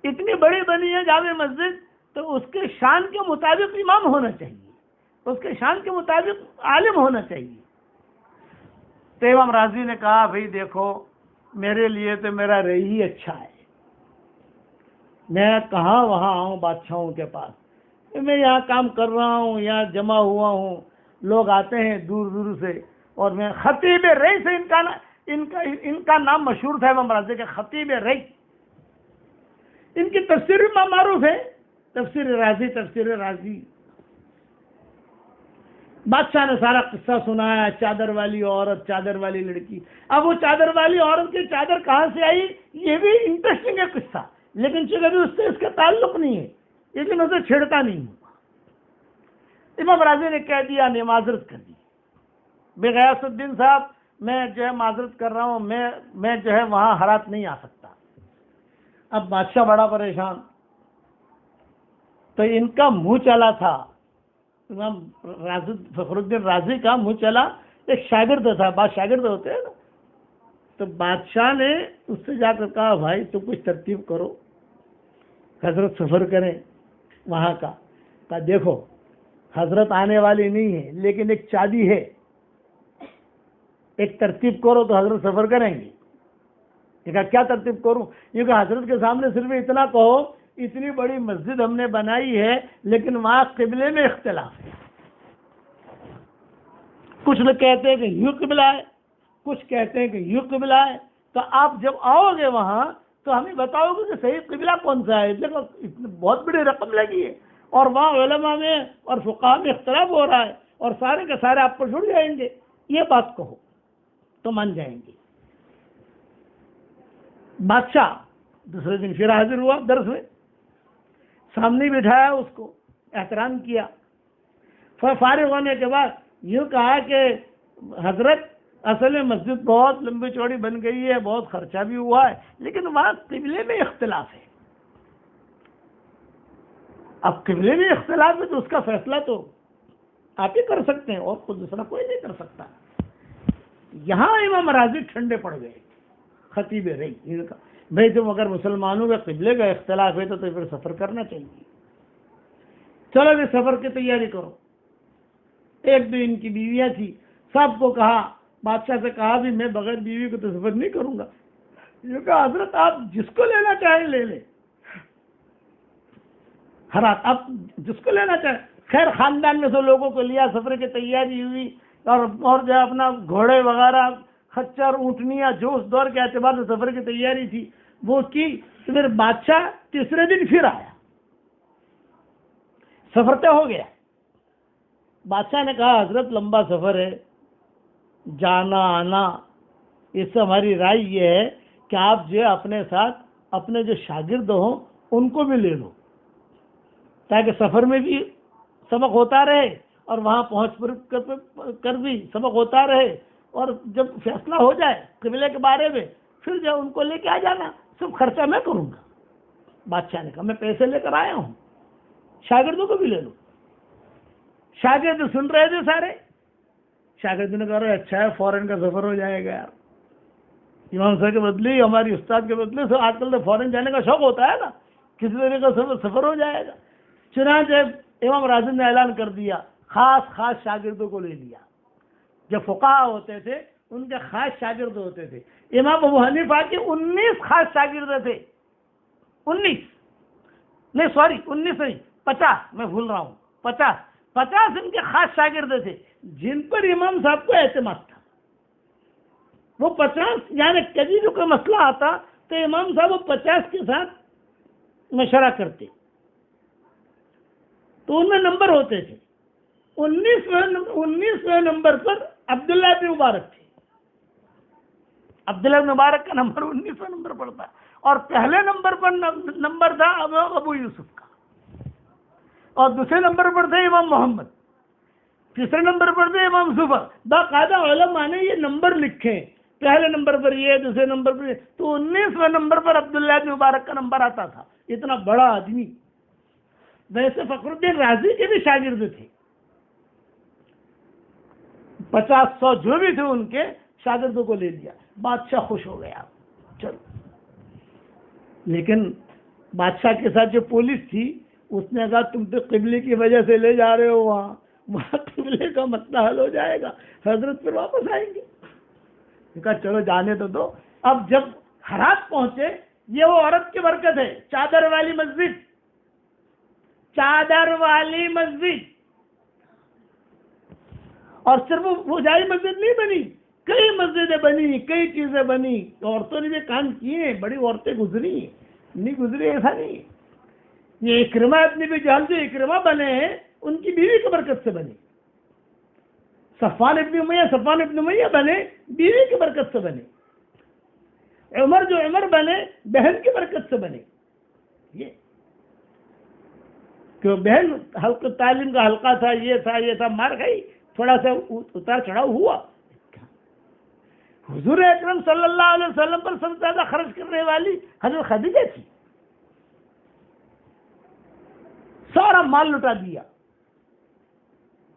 Speaker 1: اتنی بڑی بنی ہے جامع مسجد، تو اس کے شان کے مطابق امام ہونا چاہیے، اس کے شان کے مطابق عالم ہونا چاہیے۔ تو امام رازی نے کہا بھئی دیکھو میرے لیے تو میرا رئی ہی اچھا ہے، میں کہاں وہاں آؤں بادشاہوں کے پاس، میں یہاں کام کر رہا ہوں، یہاں جمع ہوا ہوں، لوگ آتے ہیں دور دور سے، اور میں خطیب رئی سے ان کا نام مشہور تھا، امام رازی کا خطیب رئی، ان کی تفسیر بھی معروف ہے، تفسیر رازی، تفسیر رازی۔ بادشاہ نے سارا قصہ سنایا، چادر والی عورت، چادر والی لڑکی. اب وہ چادر والی عورت کی چادر کہاں سے آئی، یہ بھی انٹرسٹنگ ہے قصہ، لیکن چونکہ ابھی اس سے اس کا تعلق نہیں ہے، لیکن اسے چھیڑتا نہیں ہوں. امام راضی نے کہہ دیا، نے معذرت کر دی، بے غیاث الدین صاحب میں جو ہے معذرت کر رہا ہوں، میں جو ہے وہاں ہرات نہیں آ سکتا. اب بادشاہ بڑا پریشان، تو ان کا منہ چلا تھا، امام فخر الدین رازی کا منہ چلا، ایک شاگرد تھا، بعض شاگرد ہوتے ہیں نا، تو بادشاہ نے اس سے جا کر کہا بھائی تو کچھ ترتیب کرو، حضرت سفر کریں وہاں کا. کہا دیکھو حضرت آنے والی نہیں ہے، لیکن ایک چابی ہے، ایک ترتیب کرو تو حضرت سفر کریں گے. یہ کہا کیا ترتیب کروں؟ یہ کہ حضرت کے سامنے صرف اتنا کہو اتنی بڑی مسجد ہم نے بنائی ہے لیکن وہاں قبلے میں اختلاف ہے، کچھ لوگ کہتے ہیں کہ یوں قبلہ ہے، کچھ کہتے ہیں کہ یوں قبلہ ہے، تو آپ جب آؤ گے وہاں تو ہمیں بتاؤ گے کہ صحیح قبلہ کون سا ہے. دیکھو بہت بڑی رقم لگی ہے اور وہاں علماء میں اور فقہاء میں اختلاف ہو رہا ہے اور سارے کے سارے آپ پر جڑ جائیں گے، یہ بات کہو تو مان جائیں گے. بادشاہ دوسرے دن پھر حاضر ہوا درس میں، سامنے بٹھایا، اس کو احترام کیا. فارغ ہونے کے بعد یوں کہا کہ حضرت اصل میں مسجد بہت لمبی چوڑی بن گئی ہے، بہت خرچہ بھی ہوا ہے، لیکن وہاں قبلے میں اختلاف ہے. اب قبلے میں اختلاف ہے تو اس کا فیصلہ تو آپ ہی کر سکتے ہیں اور خود دوسرا کوئی نہیں کر سکتا. یہاں امام راضی ٹھنڈے پڑ گئے، خطیب رہی بھائی تم اگر مسلمانوں کے قبلے کا اختلاف ہے تو پھر سفر کرنا چاہیے، چلو بھی سفر کی تیاری کرو. ایک دو ان کی بیویاں تھی، سب کو کہا، بادشاہ سے کہا بھی میں بغیر بیوی کو تو سفر نہیں کروں گا. یہ کہا حضرت آپ جس کو لینا چاہیں لے لیں، حضرت آپ جس کو لینا چاہیں. خیر خاندان میں سے لوگوں کو لیا، سفر کی تیاری ہوئی اور جو اپنا گھوڑے وغیرہ خچر اونٹنیاں جو اس دور کے اعتبار سے سفر کی تیاری تھی وہ کی. تو پھر بادشاہ تیسرے دن پھر آیا، سفر طے ہو گیا. بادشاہ نے کہا حضرت لمبا سفر ہے، جانا آنا، اس سے ہماری رائے یہ ہے کہ آپ جو اپنے ساتھ اپنے جو شاگرد ہوں ان کو بھی لے لو، تاکہ سفر میں بھی سبق ہوتا رہے اور وہاں پہنچ کر بھی سبق ہوتا رہے، اور جب فیصلہ ہو جائے قبلے کے بارے میں پھر جو ان کو لے کے آ جانا، سب خرچہ میں کروں گا. بادشاہ نے کہا میں پیسے لے کر آیا ہوں، شاگردوں کو بھی لے لو. شاگرد سن رہے تھے سارے، شاگرد نے کہا اچھا ہے فورن کا سفر ہو جائے گا یار، امام صاحب کے بدلے ہماری استاد کے بدلے سے آج کل تو فورن جانے کا شوق ہوتا ہے نا، کسی طرح کا سفر ہو جائے گا. چنانچہ امام راضی نے اعلان کر دیا، خاص شاگردوں کو لے لیا. جو فقہاء ہوتے تھے ان کے خاص شاگرد ہوتے تھے. امام ابو حنیفہ کے 19 خاص شاگرد تھے، 19 نہیں 50، میں بھول رہا ہوں، 50 ان کے خاص شاگرد تھے جن پر امام صاحب کو اعتماد تھا. وہ 50 یعنی کبھی جو کوئی مسئلہ آتا تو امام صاحب وہ 50 کے ساتھ مشورہ کرتے، تو ان میں نمبر ہوتے تھے. 19ویں نمبر پر عبداللہ بن مبارک تھے. عبداللہ بن مبارک کا نمبر 19ویں نمبر پر تھا، اور پہلے نمبر پر نمبر تھا ابو یوسف کا، اور دوسرے نمبر پر تھے امام محمد، تیسرے نمبر پر تھے امام زفر. باقاعدہ علماء نے یہ نمبر لکھے، پہلے نمبر پر یہ، دوسرے نمبر پر یہ، تو 19ویں نمبر پر عبداللہ بن مبارک کا نمبر آتا تھا. اتنا بڑا آدمی. ویسے فخر الدین رازی کے بھی شاگرد تھے، 50-100 جو بھی تھے ان کے شاگردوں کو لے لیا. بادشاہ خوش ہو گیا، چلو. لیکن بادشاہ کے ساتھ جو پولیس تھی اس نے کہا تم تو قبلے کی وجہ سے لے جا رہے ہو، وہاں قبلے کا مسئلہ حل ہو جائے گا، حضرت پھر واپس آئیں گے. کہا چلو جانے تو دو. اب جب ہرات پہنچے، یہ وہ عورت کی برکت ہے، چادر والی مسجد، چادر والی مسجد. اور صرف وہ جاری مسجد نہیں بنی، کئی مسجدیں بنی، کئی چیزیں بنی. عورتوں نے بھی کام کیے، بڑی عورتیں گزری، نہیں گزری ایسا نہیں. یہ اکرمہ ابن ابی جہل جو اکرمہ بنے ہیں ان کی بیوی کی برکت سے بنے. صفوان ابن امیہ بنے بیوی کی برکت سے بنے، عمر جو عمر بنے بہن کی برکت سے بنے. یہ کہ بہن حلقہ تعلیم کا حلقہ تھا، یہ تھا، مار گئی، تھوڑا سا اتار چڑھاؤ ہوا. حضور اکرم صلی اللہ علیہ وسلم پر سب سے زیادہ خرچ کرنے والی حضرت خدیجہ تھی. سارا مال لٹا دیا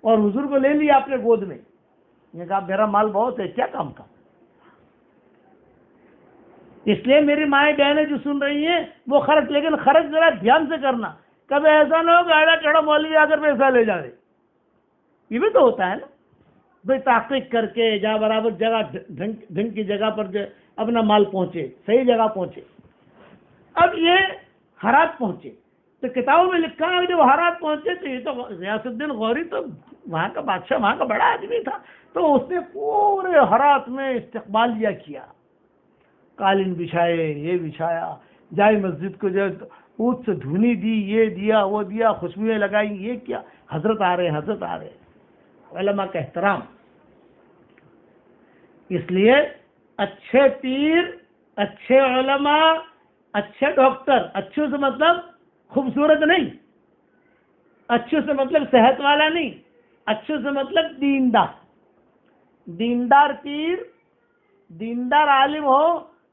Speaker 1: اور حضور کو لے لیا اپنے گود میں. یہ کہا میرا مال بہت ہے، کیا کام کا. اس لیے میری مائیں بہنیں جو سن رہی ہیں وہ خرچ، لیکن خرچ ذرا دھیان سے کرنا. کبھی ایسا نہ ہو کہ آڑا چڑھا مولوی آ کر پیسہ لے جائے. یہ بھی تو ہوتا ہے نا بھائی، تحقیق کر کے جہاں برابر جگہ ڈھنگ کی جگہ پر جو اپنا مال پہنچے، صحیح جگہ پہنچے. اب یہ ہرات پہنچے تو کتابوں میں لکھا ہے جب ہرات پہنچے تو یہ تو غیاث الدین غوری تو وہاں کا بادشاہ، وہاں کا بڑا آدمی تھا، تو اس نے پورے ہرات میں استقبالیہ کیا، قالین بچھائے، یہ بچھایا، جائے مسجد کو جو اونٹ سے دھونی دی، یہ دیا وہ دیا، خوشبوئیں لگائی، یہ کیا. حضرت آ رہے ہیں. علماء کا احترام. اس لیے اچھے پیر، اچھے علماء، اچھے ڈاکٹر، اچھے سے مطلب خوبصورت نہیں، اچھے سے مطلب صحت والا نہیں، اچھے سے مطلب دیندار پیر، دیندار عالم ہو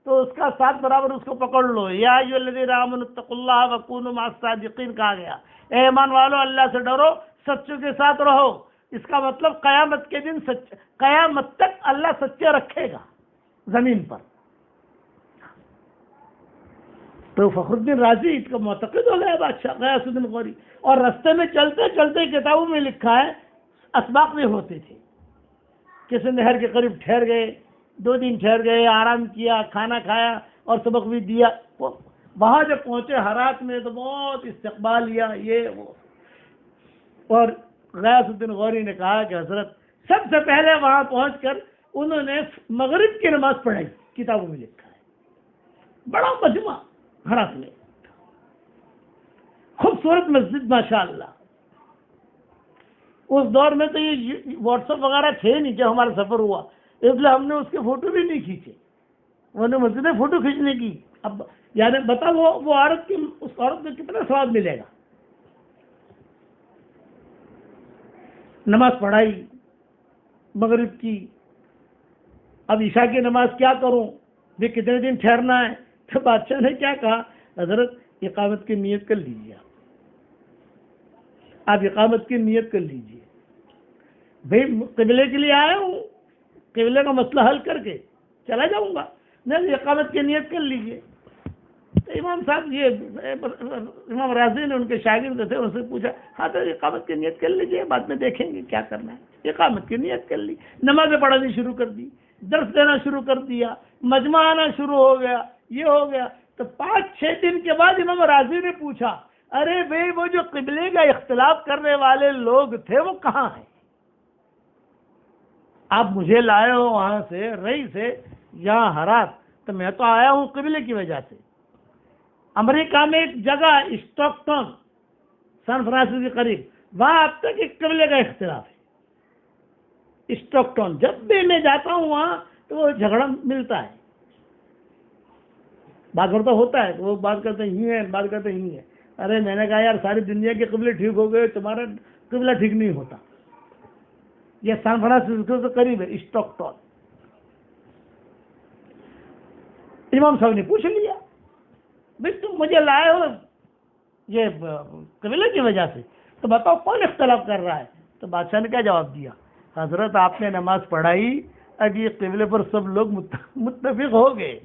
Speaker 1: تو اس کا ساتھ برابر اس کو پکڑ لو. یا ایھا الذین آمنوا اتقوا اللہ وکونوا مع الصادقین کہا گیا. اے ایمان والو اللہ سے ڈرو، سچوں کے ساتھ رہو. اس کا مطلب قیامت کے دن قیامت تک اللہ سچے رکھے گا زمین پر. تو فخر الدین رازی اس کا معتقد ہو گیا بادشاہ غیاث الدین غوری. اور رستے میں چلتے چلتے کتابوں میں لکھا ہے اسباق بھی ہوتے تھے. کسی نہر کے قریب ٹھہر گئے، 2 دن ٹھہر گئے، آرام کیا، کھانا کھایا اور سبق بھی دیا. وہاں جب پہنچے ہرات میں تو بہت استقبال لیا، یہ وہ. اور غیاث الدین غوری نے کہا کہ حضرت سب سے پہلے وہاں پہنچ کر انہوں نے مغرب کی نماز پڑھائی. کتابوں میں لکھا ہے. بڑا مجمع ہرات میں، خوبصورت مسجد ماشاءاللہ. اس دور میں تو یہ واٹس ایپ وغیرہ تھے نہیں جب ہمارا سفر ہوا، اس لیے ہم نے اس کے فوٹو بھی نہیں کھینچے. انہوں نے مسجد میں فوٹو کھینچنے کی. اب یعنی بتا وہ عورت کی، اس عورت میں کتنا ثواب ملے گا. نماز پڑھائی مغرب کی. اب عشاء کی نماز کیا کروں بھی، کتنے دن ٹھہرنا ہے. تو بادشاہ نے کیا کہا، حضرت اقامت کی نیت کر لیجیے. آپ اقامت کی نیت کر لیجیے. بھائی قبلے کے لیے آیا ہوں، قبلے کا مسئلہ حل کر کے چلا جاؤں گا. نہیں، اقامت کی نیت کر لیجیے. تو امام صاحب، یہ امام راضی نے ان کے شاگرد تھے، ان سے پوچھا، ہاں تو اقامت کی نیت کر لیجیے، بعد میں دیکھیں گے کیا کرنا ہے. اقامت کی نیت کر لی، نمازیں پڑھانی شروع کر دی، درس دینا شروع کر دیا، مجمع آنا شروع ہو گیا، یہ ہو گیا. تو 5-6 دن کے بعد امام راضی نے پوچھا، ارے بھائی وہ جو قبلے کا اختلاف کرنے والے لوگ تھے وہ کہاں ہیں؟ آپ مجھے لائے ہو وہاں سے رئی سے یہاں ہرات، تو میں تو آیا ہوں قبلے کی وجہ سے. امریکہ میں ایک جگہ اسٹاکٹن، سان فرانسسکو کے قریب، وہاں اب تک ایک قبلے کا اختلاف ہے. اسٹاکٹن جب بھی میں جاتا ہوں وہاں تو وہ جھگڑا ملتا ہے. بات کرتا ہوتا ہے، وہ بات کرتے ہی ہیں، بات کرتے ہی ہیں. ارے میں نے کہا یار ساری دنیا کے قبلے ٹھیک ہو گئے، تمہارا قبلہ ٹھیک نہیں ہوتا. یہ سان فرانسسکو سے قریب ہے اسٹاکٹن. امام صاحب نے پوچھ لیا، بھائی تم مجھے لائے ہو یہ قبلے کی وجہ سے، تو بتاؤ کون اختلاف کر رہا ہے. تو بادشاہ نے کیا جواب دیا، حضرت آپ نے نماز پڑھائی، اب یہ قبلے پر سب لوگ متفق ہو گئے،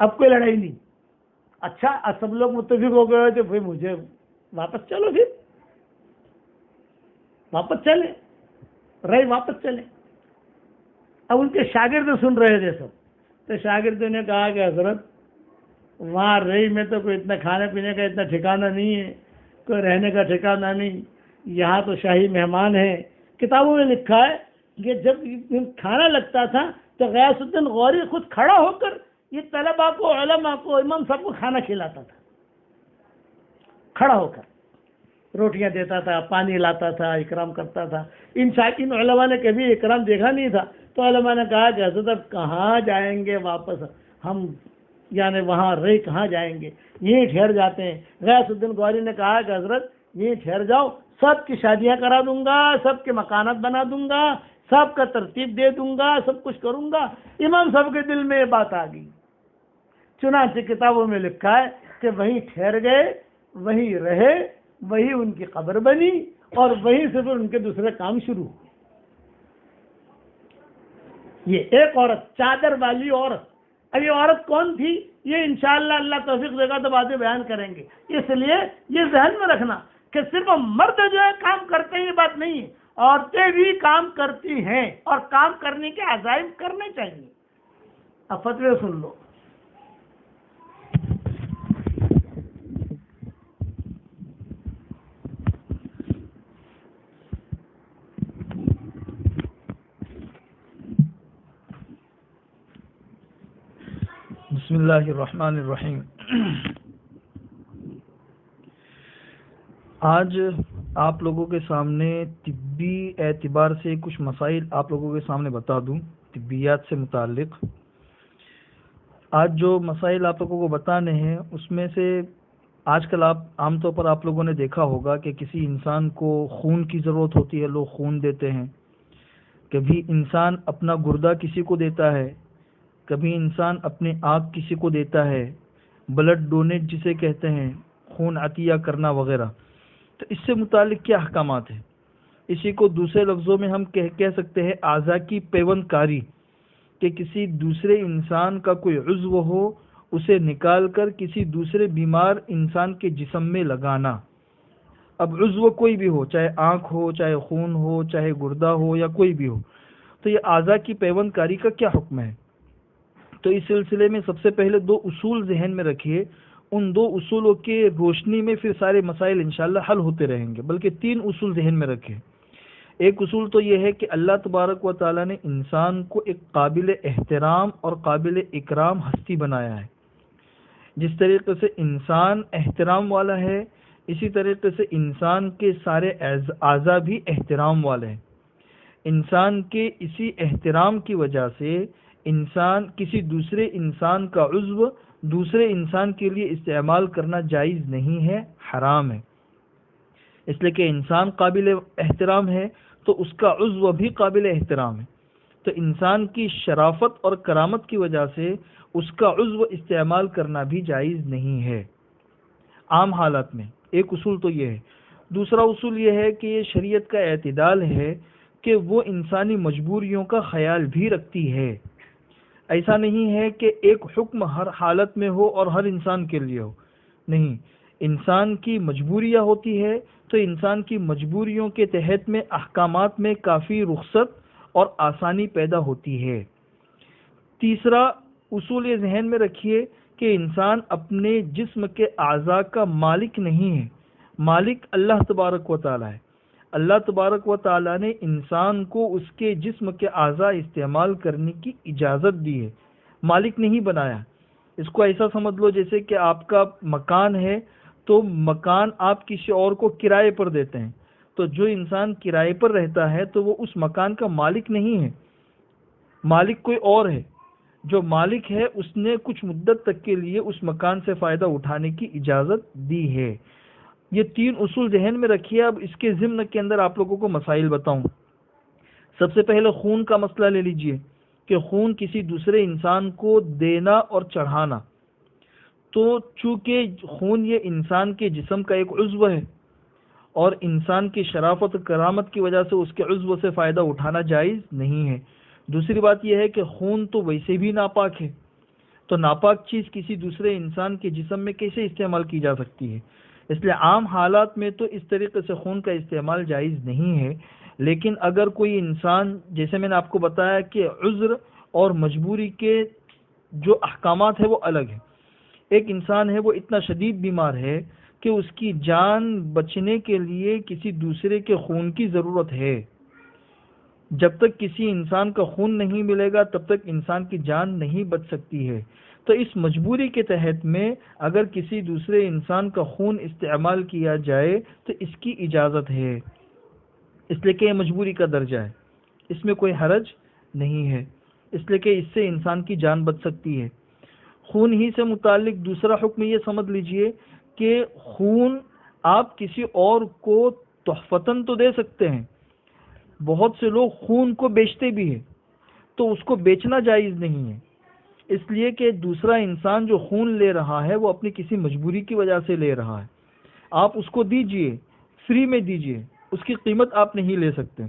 Speaker 1: اب کوئی لڑائی نہیں. اچھا اب سب لوگ متفق ہو گئے تو پھر مجھے واپس چلو، پھر واپس چلے رہے، واپس چلے. اب ان کے شاگرد سن رہے تھے سب، تو شاگردوں نے کہا کہ حضرت وہاں رئی میں تو کوئی اتنا کھانے پینے کا اتنا ٹھکانہ نہیں ہے، کوئی رہنے کا ٹھکانہ نہیں، یہاں تو شاہی مہمان ہیں. کتابوں میں لکھا ہے کہ جب کھانا لگتا تھا تو غیاث الدین غوری خود کھڑا ہو کر یہ طلباء کو، علماء کو، امام صاحب کو کھانا کھلاتا تھا، کھڑا ہو کر. روٹیاں دیتا تھا، پانی لاتا تھا، اکرام کرتا تھا. ان علماء نے کبھی اکرام دیکھا نہیں تھا. تو علماء نے کہا کہ حضرت اب کہاں جائیں گے واپس ہم، یعنی وہاں رہ کہاں جائیں گے، یہیں ٹھہر جاتے ہیں. غیاث الدین گوہری نے کہا کہ حضرت یہیں ٹھہر جاؤ، سب کی شادیاں کرا دوں گا، سب کے مکانات بنا دوں گا، سب کا ترتیب دے دوں گا، سب کچھ کروں گا. امام صاحب کے دل میں یہ بات آ گئی. چنانچہ کتابوں میں لکھا ہے کہ وہیں ٹھہر گئے، وہیں رہے، وہی ان کی قبر بنی اور وہیں سے پھر ان کے دوسرے کام شروع ہوئے. یہ ایک عورت، چادر والی عورت. اب یہ عورت کون تھی، یہ انشاءاللہ اللہ توفیق دے گا تو بعد میں بیان کریں گے. اس لیے یہ ذہن میں رکھنا کہ صرف مرد جو ہے کام کرتے ہیں، یہ بات نہیں ہے، عورتیں بھی کام کرتی ہیں اور کام کرنے کے عزائم کرنے چاہیے. اب فتوے سن لو.
Speaker 2: بسم اللہ الرحمن الرحیم. آج آپ لوگوں کے سامنے طبی اعتبار سے کچھ مسائل آپ لوگوں کے سامنے بتا دوں، طبیات سے متعلق. آج جو مسائل آپ لوگوں کو بتانے ہیں اس میں سے آج کل آپ عام طور پر آپ لوگوں نے دیکھا ہوگا کہ کسی انسان کو خون کی ضرورت ہوتی ہے، لوگ خون دیتے ہیں. کبھی انسان اپنا گردہ کسی کو دیتا ہے، کبھی انسان اپنے آنکھ کسی کو دیتا ہے، بلڈ ڈونیٹ جسے کہتے ہیں، خون عطیہ کرنا وغیرہ. تو اس سے متعلق کیا احکامات ہیں؟ اسی کو دوسرے لفظوں میں ہم کہہ سکتے ہیں اعضاء کی پیوند کاری، کہ کسی دوسرے انسان کا کوئی عضو ہو اسے نکال کر کسی دوسرے بیمار انسان کے جسم میں لگانا. اب عضو کوئی بھی ہو، چاہے آنکھ ہو، چاہے خون ہو، چاہے گردہ ہو یا کوئی بھی ہو، تو یہ اعضاء کی پیوند کاری کا کیا حکم ہے؟ تو اس سلسلے میں سب سے پہلے 2 اصول ذہن میں رکھیے. ان 2 اصولوں کے روشنی میں پھر سارے مسائل انشاءاللہ حل ہوتے رہیں گے، بلکہ 3 اصول ذہن میں رکھیں. ایک اصول تو یہ ہے کہ اللہ تبارک و تعالی نے انسان کو ایک قابل احترام اور قابل اکرام ہستی بنایا ہے. جس طریقے سے انسان احترام والا ہے، اسی طریقے سے انسان کے سارے اعضاء بھی احترام والے ہیں. انسان کے اسی احترام کی وجہ سے انسان کسی دوسرے انسان کا عضو دوسرے انسان کے لیے استعمال کرنا جائز نہیں ہے، حرام ہے. اس لیے کہ انسان قابل احترام ہے تو اس کا عضو بھی قابل احترام ہے. تو انسان کی شرافت اور کرامت کی وجہ سے اس کا عضو استعمال کرنا بھی جائز نہیں ہے عام حالات میں. ایک اصول تو یہ ہے. دوسرا اصول یہ ہے کہ یہ شریعت کا اعتدال ہے کہ وہ انسانی مجبوریوں کا خیال بھی رکھتی ہے. ایسا نہیں ہے کہ ایک حکم ہر حالت میں ہو اور ہر انسان کے لیے ہو، نہیں. انسان کی مجبوریاں ہوتی ہے تو انسان کی مجبوریوں کے تحت میں احکامات میں کافی رخصت اور آسانی پیدا ہوتی ہے. تیسرا اصول یہ ذہن میں رکھیے کہ انسان اپنے جسم کے اعضاء کا مالک نہیں ہے، مالک اللہ تبارک و تعالی ہے. اللہ تبارک و تعالی نے انسان کو اس کے جسم کے اعضاء استعمال کرنے کی اجازت دی ہے، مالک نہیں بنایا. اس کو ایسا سمجھ لو جیسے کہ آپ کا مکان ہے تو مکان آپ کسی اور کو کرائے پر دیتے ہیں. تو جو انسان کرائے پر رہتا ہے تو وہ اس مکان کا مالک نہیں ہے، مالک کوئی اور ہے. جو مالک ہے اس نے کچھ مدت تک کے لیے اس مکان سے فائدہ اٹھانے کی اجازت دی ہے. یہ 3 اصول ذہن میں رکھیے. اب اس کے ضمن کے اندر آپ لوگوں کو مسائل بتاؤں. سب سے پہلے خون کا مسئلہ لے لیجئے کہ خون کسی دوسرے انسان کو دینا اور چڑھانا. تو چونکہ خون یہ انسان کے جسم کا ایک عضو ہے اور انسان کی شرافت و کرامت کی وجہ سے اس کے عضو سے فائدہ اٹھانا جائز نہیں ہے. دوسری بات یہ ہے کہ خون تو ویسے بھی ناپاک ہے، تو ناپاک چیز کسی دوسرے انسان کے جسم میں کیسے استعمال کی جا سکتی ہے؟ اس لیے عام حالات میں تو اس طریقے سے خون کا استعمال جائز نہیں ہے. لیکن اگر کوئی انسان، جیسے میں نے آپ کو بتایا کہ عذر اور مجبوری کے جو احکامات ہیں وہ الگ ہیں. ایک انسان ہے وہ اتنا شدید بیمار ہے کہ اس کی جان بچنے کے لیے کسی دوسرے کے خون کی ضرورت ہے. جب تک کسی انسان کا خون نہیں ملے گا تب تک انسان کی جان نہیں بچ سکتی ہے. تو اس مجبوری کے تحت میں اگر کسی دوسرے انسان کا خون استعمال کیا جائے تو اس کی اجازت ہے، اس لیے کہ یہ مجبوری کا درجہ ہے، اس میں کوئی حرج نہیں ہے، اس لیے کہ اس سے انسان کی جان بچ سکتی ہے۔ خون ہی سے متعلق دوسرا حکم یہ سمجھ لیجئے کہ خون آپ کسی اور کو تحفتاً تو دے سکتے ہیں، بہت سے لوگ خون کو بیچتے بھی ہیں، تو اس کو بیچنا جائز نہیں ہے، اس لیے کہ دوسرا انسان جو خون لے رہا ہے وہ اپنی کسی مجبوری کی وجہ سے لے رہا ہے، آپ اس کو دیجئے، فری میں دیجئے، اس کی قیمت آپ نہیں لے سکتے۔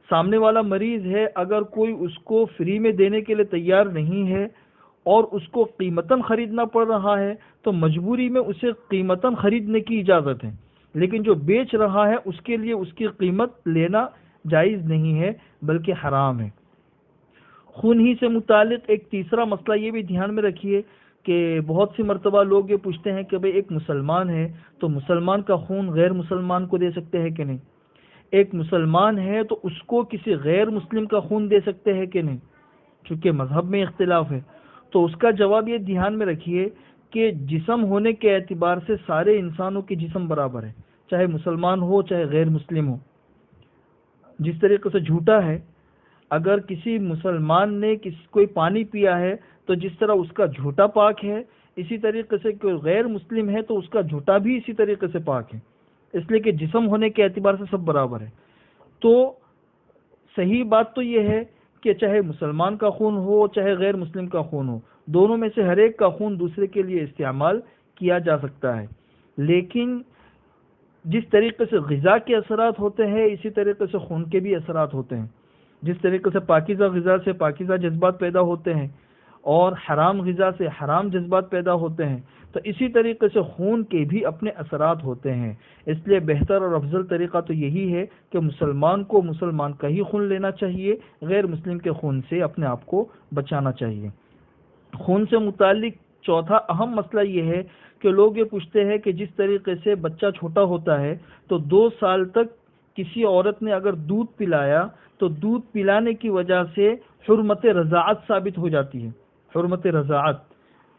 Speaker 2: سامنے والا مریض ہے، اگر کوئی اس کو فری میں دینے کے لیے تیار نہیں ہے اور اس کو قیمتاً خریدنا پڑ رہا ہے تو مجبوری میں اسے قیمتاً خریدنے کی اجازت ہے، لیکن جو بیچ رہا ہے اس کے لیے اس کی قیمت لینا جائز نہیں ہے بلکہ حرام ہے۔ خون ہی سے متعلق ایک تیسرا مسئلہ یہ بھی دھیان میں رکھیے کہ بہت سی مرتبہ لوگ یہ پوچھتے ہیں کہ بھئی ایک مسلمان ہے تو مسلمان کا خون غیر مسلمان کو دے سکتے ہیں کہ نہیں، ایک مسلمان ہے تو اس کو کسی غیر مسلم کا خون دے سکتے ہیں کہ نہیں، چونکہ مذہب میں اختلاف ہے۔ تو اس کا جواب یہ دھیان میں رکھیے کہ جسم ہونے کے اعتبار سے سارے انسانوں کے جسم برابر ہے، چاہے مسلمان ہو چاہے غیر مسلم ہو۔ جس طریقے سے جھوٹا ہے، اگر کسی مسلمان نے کوئی پانی پیا ہے تو جس طرح اس کا جھوٹا پاک ہے، اسی طریقے سے کوئی غیر مسلم ہے تو اس کا جھوٹا بھی اسی طریقے سے پاک ہے، اس لیے کہ جسم ہونے کے اعتبار سے سب برابر ہے۔ تو صحیح بات تو یہ ہے کہ چاہے مسلمان کا خون ہو چاہے غیر مسلم کا خون ہو، دونوں میں سے ہر ایک کا خون دوسرے کے لیے استعمال کیا جا سکتا ہے، لیکن جس طریقے سے غذا کے اثرات ہوتے ہیں اسی طریقے سے خون کے بھی اثرات ہوتے ہیں۔ جس طریقے سے پاکیزہ غذا سے پاکیزہ جذبات پیدا ہوتے ہیں اور حرام غذا سے حرام جذبات پیدا ہوتے ہیں، تو اسی طریقے سے خون کے بھی اپنے اثرات ہوتے ہیں۔ اس لیے بہتر اور افضل طریقہ تو یہی ہے کہ مسلمان کو مسلمان کا ہی خون لینا چاہیے، غیر مسلم کے خون سے اپنے آپ کو بچانا چاہیے۔ خون سے متعلق چوتھا اہم مسئلہ یہ ہے کہ لوگ یہ پوچھتے ہیں کہ جس طریقے سے بچہ چھوٹا ہوتا ہے تو 2 سال تک کسی عورت نے اگر دودھ پلایا تو دودھ پلانے کی وجہ سے حرمت رضاعت ثابت ہو جاتی ہے۔ حرمت رضاعت،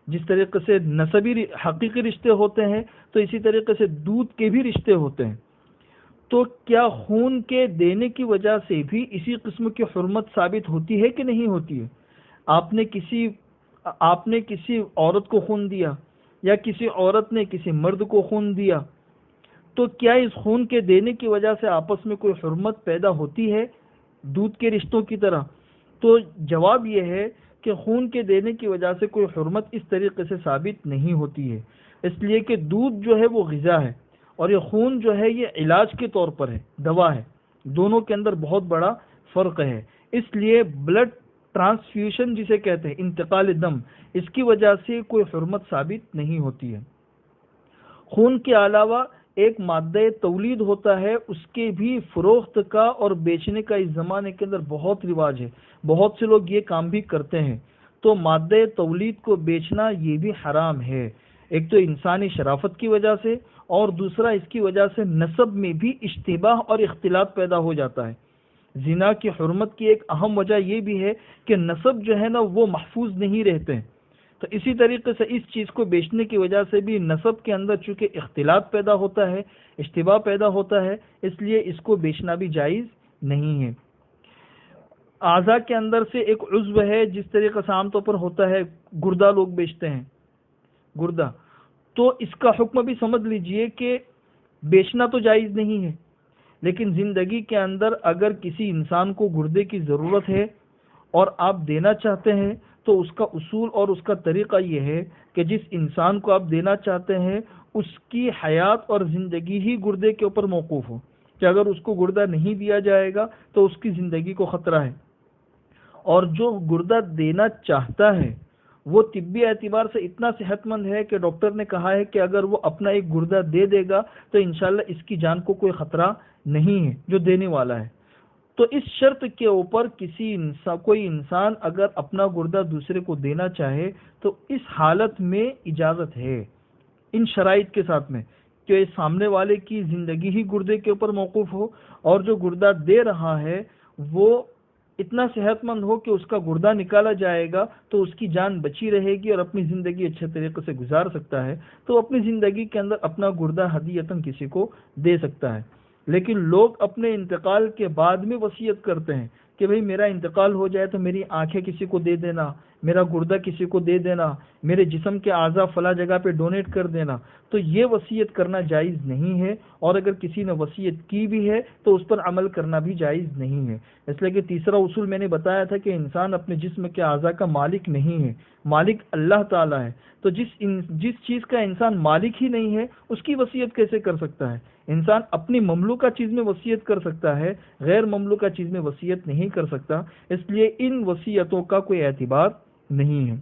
Speaker 2: جس طریقے سے نسبی حقیقی رشتے ہوتے ہیں تو اسی طریقے سے دودھ کے بھی رشتے ہوتے ہیں۔ تو کیا خون کے دینے کی وجہ سے بھی اسی قسم کی حرمت ثابت ہوتی ہے کہ نہیں ہوتی ہے؟ آپ نے کسی عورت کو خون دیا یا کسی عورت نے کسی مرد کو خون دیا، تو کیا اس خون کے دینے کی وجہ سے آپس میں کوئی حرمت پیدا ہوتی ہے دودھ کے رشتوں کی طرح؟ تو جواب یہ ہے کہ خون کے دینے کی وجہ سے کوئی حرمت اس طریقے سے ثابت نہیں ہوتی ہے، اس لیے کہ دودھ جو ہے وہ غذا ہے اور یہ خون جو ہے یہ علاج کے طور پر ہے، دوا ہے، دونوں کے اندر بہت بڑا فرق ہے۔ اس لیے بلڈ ٹرانسفیوژن جسے کہتے ہیں، انتقال دم، اس کی وجہ سے کوئی حرمت ثابت نہیں ہوتی ہے۔ خون کے علاوہ ایک مادہ تولید ہوتا ہے، اس کے بھی فروخت کا اور بیچنے کا اس زمانے کے اندر بہت رواج ہے، بہت سے لوگ یہ کام بھی کرتے ہیں۔ تو مادہ تولید کو بیچنا یہ بھی حرام ہے، ایک تو انسانی شرافت کی وجہ سے اور دوسرا اس کی وجہ سے نسب میں بھی اشتباہ اور اختلاط پیدا ہو جاتا ہے۔ زنا کی حرمت کی ایک اہم وجہ یہ بھی ہے کہ نسب جو ہے نا وہ محفوظ نہیں رہتے ہیں، تو اسی طریقے سے اس چیز کو بیچنے کی وجہ سے بھی نسب کے اندر چونکہ اختلاط پیدا ہوتا ہے، اشتباہ پیدا ہوتا ہے، اس لیے اس کو بیچنا بھی جائز نہیں ہے۔ اعضاء کے اندر سے ایک عضو ہے جس طریقے سے عام طور پر ہوتا ہے، گردہ لوگ بیچتے ہیں، گردہ، تو اس کا حکم بھی سمجھ لیجئے کہ بیچنا تو جائز نہیں ہے، لیکن زندگی کے اندر اگر کسی انسان کو گردے کی ضرورت ہے اور آپ دینا چاہتے ہیں تو اس کا اصول اور اس کا طریقہ یہ ہے کہ جس انسان کو آپ دینا چاہتے ہیں اس کی حیات اور زندگی ہی گردے کے اوپر موقوف ہو، کہ اگر اس کو گردہ نہیں دیا جائے گا تو اس کی زندگی کو خطرہ ہے، اور جو گردہ دینا چاہتا ہے وہ طبی اعتبار سے اتنا صحت مند ہے کہ ڈاکٹر نے کہا ہے کہ اگر وہ اپنا ایک گردہ دے دے گا تو انشاءاللہ اس کی جان کو کوئی خطرہ نہیں ہے جو دینے والا ہے۔ تو اس شرط کے اوپر کوئی انسان اگر اپنا گردہ دوسرے کو دینا چاہے تو اس حالت میں اجازت ہے، ان شرائط کے ساتھ میں کہ سامنے والے کی زندگی ہی گردے کے اوپر موقوف ہو اور جو گردہ دے رہا ہے وہ اتنا صحت مند ہو کہ اس کا گردہ نکالا جائے گا تو اس کی جان بچی رہے گی اور اپنی زندگی اچھے طریقے سے گزار سکتا ہے، تو اپنی زندگی کے اندر اپنا گردہ ہدیتاً کسی کو دے سکتا ہے۔ لیکن لوگ اپنے انتقال کے بعد میں وصیت کرتے ہیں کہ بھئی میرا انتقال ہو جائے تو میری آنکھیں کسی کو دے دینا، میرا گردہ کسی کو دے دینا، میرے جسم کے اعضاء فلاں جگہ پہ ڈونیٹ کر دینا۔ تو یہ وصیت کرنا جائز نہیں ہے، اور اگر کسی نے وصیت کی بھی ہے تو اس پر عمل کرنا بھی جائز نہیں ہے۔ اس لیے کہ تیسرا اصول میں نے بتایا تھا کہ انسان اپنے جسم کے اعضاء کا مالک نہیں ہے، مالک اللہ تعالیٰ ہے۔ تو جس چیز کا انسان مالک ہی نہیں ہے اس کی وصیت کیسے کر سکتا ہے؟ انسان اپنی مملوکہ چیز میں وصیت کر سکتا ہے، غیر مملوکہ چیز میں وصیت نہیں کر سکتا، اس لیے ان وصیتوں کا کوئی اعتبار نہیں ہے۔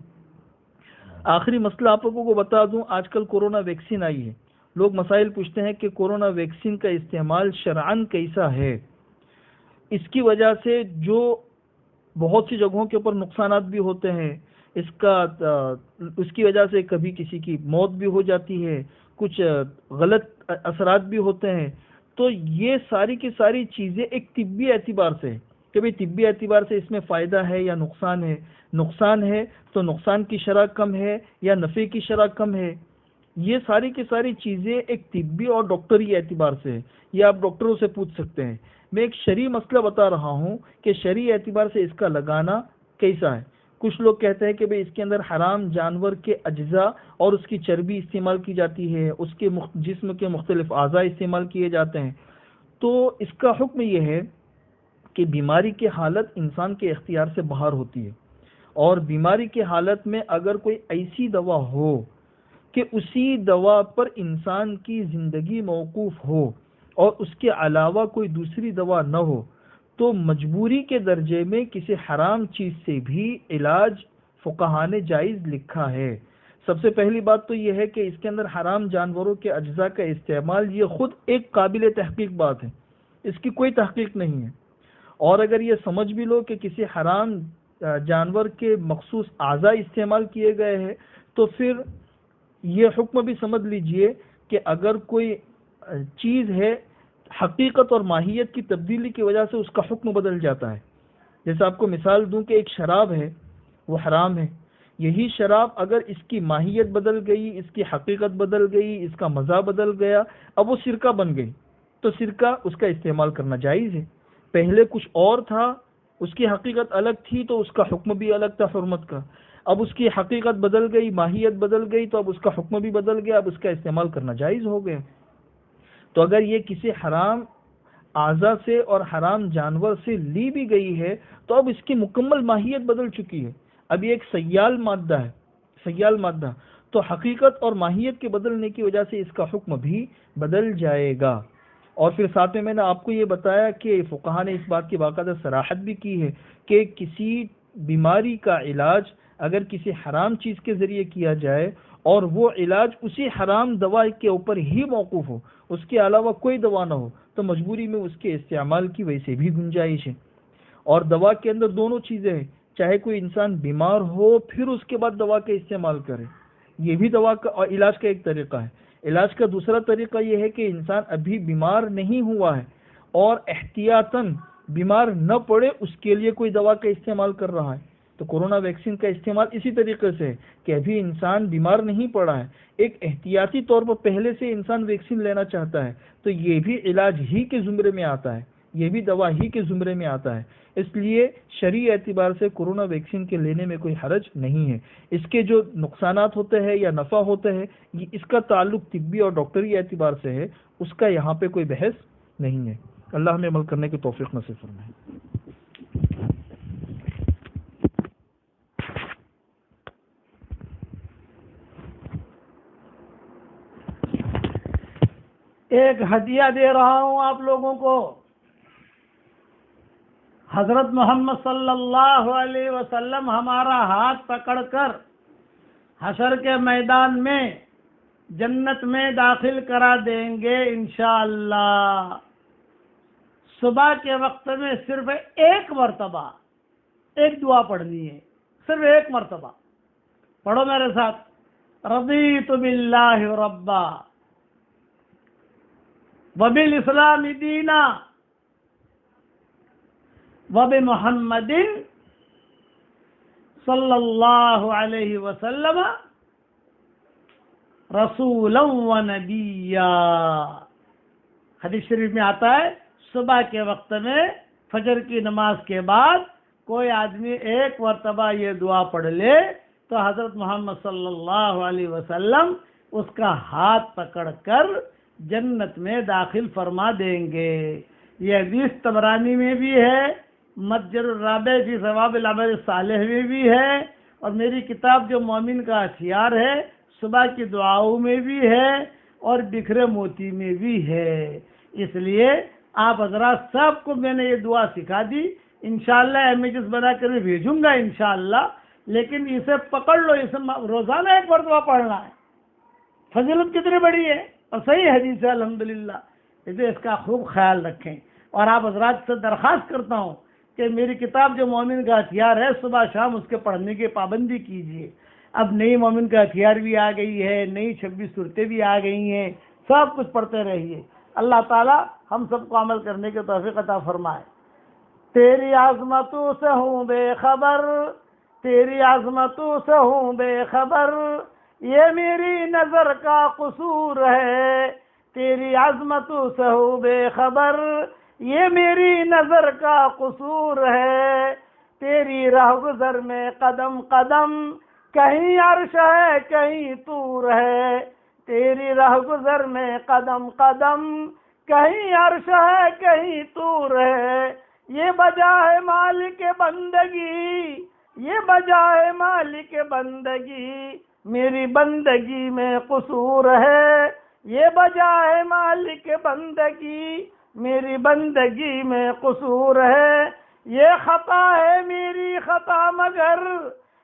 Speaker 2: آخری مسئلہ آپ لوگوں کو بتا دوں، آج کل کورونا ویکسین آئی ہے، لوگ مسائل پوچھتے ہیں کہ کورونا ویکسین کا استعمال شرعاً کیسا ہے؟ اس کی وجہ سے جو بہت سی جگہوں کے اوپر نقصانات بھی ہوتے ہیں، اس کی وجہ سے کبھی کسی کی موت بھی ہو جاتی ہے، کچھ غلط اثرات بھی ہوتے ہیں۔ تو یہ ساری کی ساری چیزیں ایک طبی اعتبار سے ہے کہ بھئی طبی اعتبار سے اس میں فائدہ ہے یا نقصان ہے، نقصان ہے تو نقصان کی شرح کم ہے یا نفع کی شرح کم ہے۔ یہ ساری کی ساری چیزیں ایک طبی اور ڈاکٹری اعتبار سے ہے، یہ آپ ڈاکٹروں سے پوچھ سکتے ہیں۔ میں ایک شرعی مسئلہ بتا رہا ہوں کہ شرعی اعتبار سے اس کا لگانا کیسا ہے۔ کچھ لوگ کہتے ہیں کہ بھئی اس کے اندر حرام جانور کے اجزاء اور اس کی چربی استعمال کی جاتی ہے، اس کے جسم کے مختلف اعضاء استعمال کیے جاتے ہیں۔ تو اس کا حکم یہ ہے کہ بیماری کی حالت انسان کے اختیار سے باہر ہوتی ہے، اور بیماری کی حالت میں اگر کوئی ایسی دوا ہو کہ اسی دوا پر انسان کی زندگی موقوف ہو اور اس کے علاوہ کوئی دوسری دوا نہ ہو، تو مجبوری کے درجے میں کسی حرام چیز سے بھی علاج فقہاء نے جائز لکھا ہے۔ سب سے پہلی بات تو یہ ہے کہ اس کے اندر حرام جانوروں کے اجزاء کا استعمال یہ خود ایک قابل تحقیق بات ہے، اس کی کوئی تحقیق نہیں ہے۔ اور اگر یہ سمجھ بھی لو کہ کسی حرام جانور کے مخصوص اعضاء استعمال کیے گئے ہیں، تو پھر یہ حکم بھی سمجھ لیجئے کہ اگر کوئی چیز ہے حقیقت اور ماہیت کی تبدیلی کی وجہ سے اس کا حکم بدل جاتا ہے۔ جیسے آپ کو مثال دوں کہ ایک شراب ہے، وہ حرام ہے، یہی شراب اگر اس کی ماہیت بدل گئی، اس کی حقیقت بدل گئی، اس کا مزہ بدل گیا، اب وہ سرکہ بن گئی، تو سرکہ اس کا استعمال کرنا جائز ہے۔ پہلے کچھ اور تھا، اس کی حقیقت الگ تھی تو اس کا حکم بھی الگ تھا حرمت کا، اب اس کی حقیقت بدل گئی، ماہیت بدل گئی، تو اب اس کا حکم بھی بدل گیا، اب اس کا استعمال کرنا جائز ہو گیا۔ تو اگر یہ کسی حرام اعضاء سے اور حرام جانور سے لی بھی گئی ہے تو اب اس کی مکمل ماہیت بدل چکی ہے، اب یہ ایک سیال مادہ ہے، سیال مادہ، تو حقیقت اور ماہیت کے بدلنے کی وجہ سے اس کا حکم بھی بدل جائے گا۔ اور پھر ساتھ میں نے آپ کو یہ بتایا کہ فقہاء نے اس بات کی باقاعدہ صراحت بھی کی ہے کہ کسی بیماری کا علاج اگر کسی حرام چیز کے ذریعے کیا جائے اور وہ علاج اسی حرام دوا کے اوپر ہی موقوف ہو، اس کے علاوہ کوئی دوا نہ ہو، تو مجبوری میں اس کے استعمال کی ویسے بھی گنجائش ہے۔ اور دوا کے اندر دونوں چیزیں ہیں، چاہے کوئی انسان بیمار ہو پھر اس کے بعد دوا کا استعمال کرے، یہ بھی دوا کا اور علاج کا ایک طریقہ ہے۔ علاج کا دوسرا طریقہ یہ ہے کہ انسان ابھی بیمار نہیں ہوا ہے اور احتیاطاً بیمار نہ پڑے اس کے لیے کوئی دوا کا استعمال کر رہا ہے۔ تو کورونا ویکسین کا استعمال اسی طریقے سے ہے کہ ابھی انسان بیمار نہیں پڑا ہے، ایک احتیاطی طور پر پہلے سے انسان ویکسین لینا چاہتا ہے، تو یہ بھی علاج ہی کے زمرے میں آتا ہے، یہ بھی دوا ہی کے زمرے میں آتا ہے۔ اس لیے شرعی اعتبار سے کورونا ویکسین کے لینے میں کوئی حرج نہیں ہے۔ اس کے جو نقصانات ہوتے ہیں یا نفع ہوتے ہیں، اس کا تعلق طبی اور ڈاکٹری اعتبار سے ہے، اس کا یہاں پہ کوئی بحث نہیں ہے۔ اللہ ہمیں عمل کرنے کی توفیق نصیب فرمائے۔
Speaker 1: ایک ہدیہ دے رہا ہوں آپ لوگوں کو۔ حضرت محمد صلی اللہ علیہ وسلم ہمارا ہاتھ پکڑ کر حشر کے میدان میں جنت میں داخل کرا دیں گے انشاءاللہ۔ صبح کے وقت میں صرف ایک مرتبہ ایک دعا پڑھنی ہے، صرف ایک مرتبہ پڑھو میرے ساتھ۔ رضیت باللہ ربا وبالاسلام دینا وبمحمد صلی اللہ علیہ وسلم رسولا و نبیا۔ حدیث شریف میں آتا ہے صبح کے وقت میں فجر کی نماز کے بعد کوئی آدمی ایک مرتبہ یہ دعا پڑھ لے تو حضرت محمد صلی اللہ علیہ وسلم اس کا ہاتھ پکڑ کر جنت میں داخل فرما دیں گے۔ یہ حدیث طبرانی میں بھی ہے، متجر الرابع فی ثواب العمل الصالح میں بھی ہے، اور میری کتاب جو مومن کا ہتھیار ہے صبح کی دعاؤں میں بھی ہے، اور بکھرے موتی میں بھی ہے۔ اس لیے آپ حضرات سب کو میں نے یہ دعا سکھا دی، انشاءاللہ امیجز بنا کر میں بھیجوں گا انشاءاللہ، لیکن اسے پکڑ لو، اسے روزانہ ایک مرتبہ پڑھنا ہے۔ فضیلت کتنی بڑی ہے اور صحیح حدیث ہے الحمدللہ، اسے اس کا خوب خیال رکھیں۔ اور آپ حضرات سے درخواست کرتا ہوں کہ میری کتاب جو مومن کا ہتھیار ہے صبح شام اس کے پڑھنے کی پابندی کیجیے۔ اب نئی مومن کا ہتھیار بھی آ گئی ہے، نئی 26 صورتیں بھی آ گئی ہیں، سب کچھ پڑھتے رہیے۔ اللہ تعالی ہم سب کو عمل کرنے کی توفیق عطا فرمائے۔ تیری عظمتوں سے ہوں بے خبر، تیری عظمتوں سے ہوں بے خبر، یہ میری نظر کا قصور ہے۔ تیری عظمتوں سے ہوں بے خبر، یہ میری نظر کا قصور ہے۔ تیری رہگذر میں قدم قدم، کہیں عرش ہے کہیں طور ہے۔ تیری رہگذر میں قدم قدم، کہیں عرش ہے کہیں طور ہے۔ یہ بجا ہے مالک بندگی، یہ بجا ہے مالک بندگی، میری بندگی میں قصور ہے۔ یہ بجا ہے مالک بندگی، میری بندگی میں قصور ہے۔ یہ خطا ہے میری خطا مگر،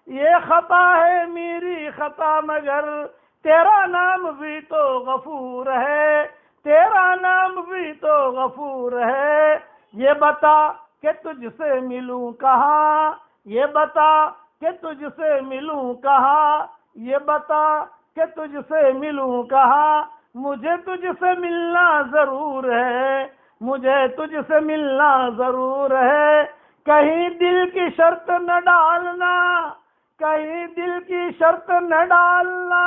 Speaker 1: یہ خطا ہے میری خطا مگر، تیرا نام بھی تو غفور ہے، تیرا نام بھی تو غفور ہے۔ یہ بتا کہ تجھ سے ملوں کہاں، یہ بتا کہ تجھ سے ملوں کہاں، یہ بتا کہ تجھ سے ملوں کہاں، مجھے تجھ سے ملنا ضرور ہے، مجھے تجھ سے ملنا ضرور ہے۔ کہیں دل کی شرط نہ ڈالنا، کہیں دل کی شرط نہ ڈالنا،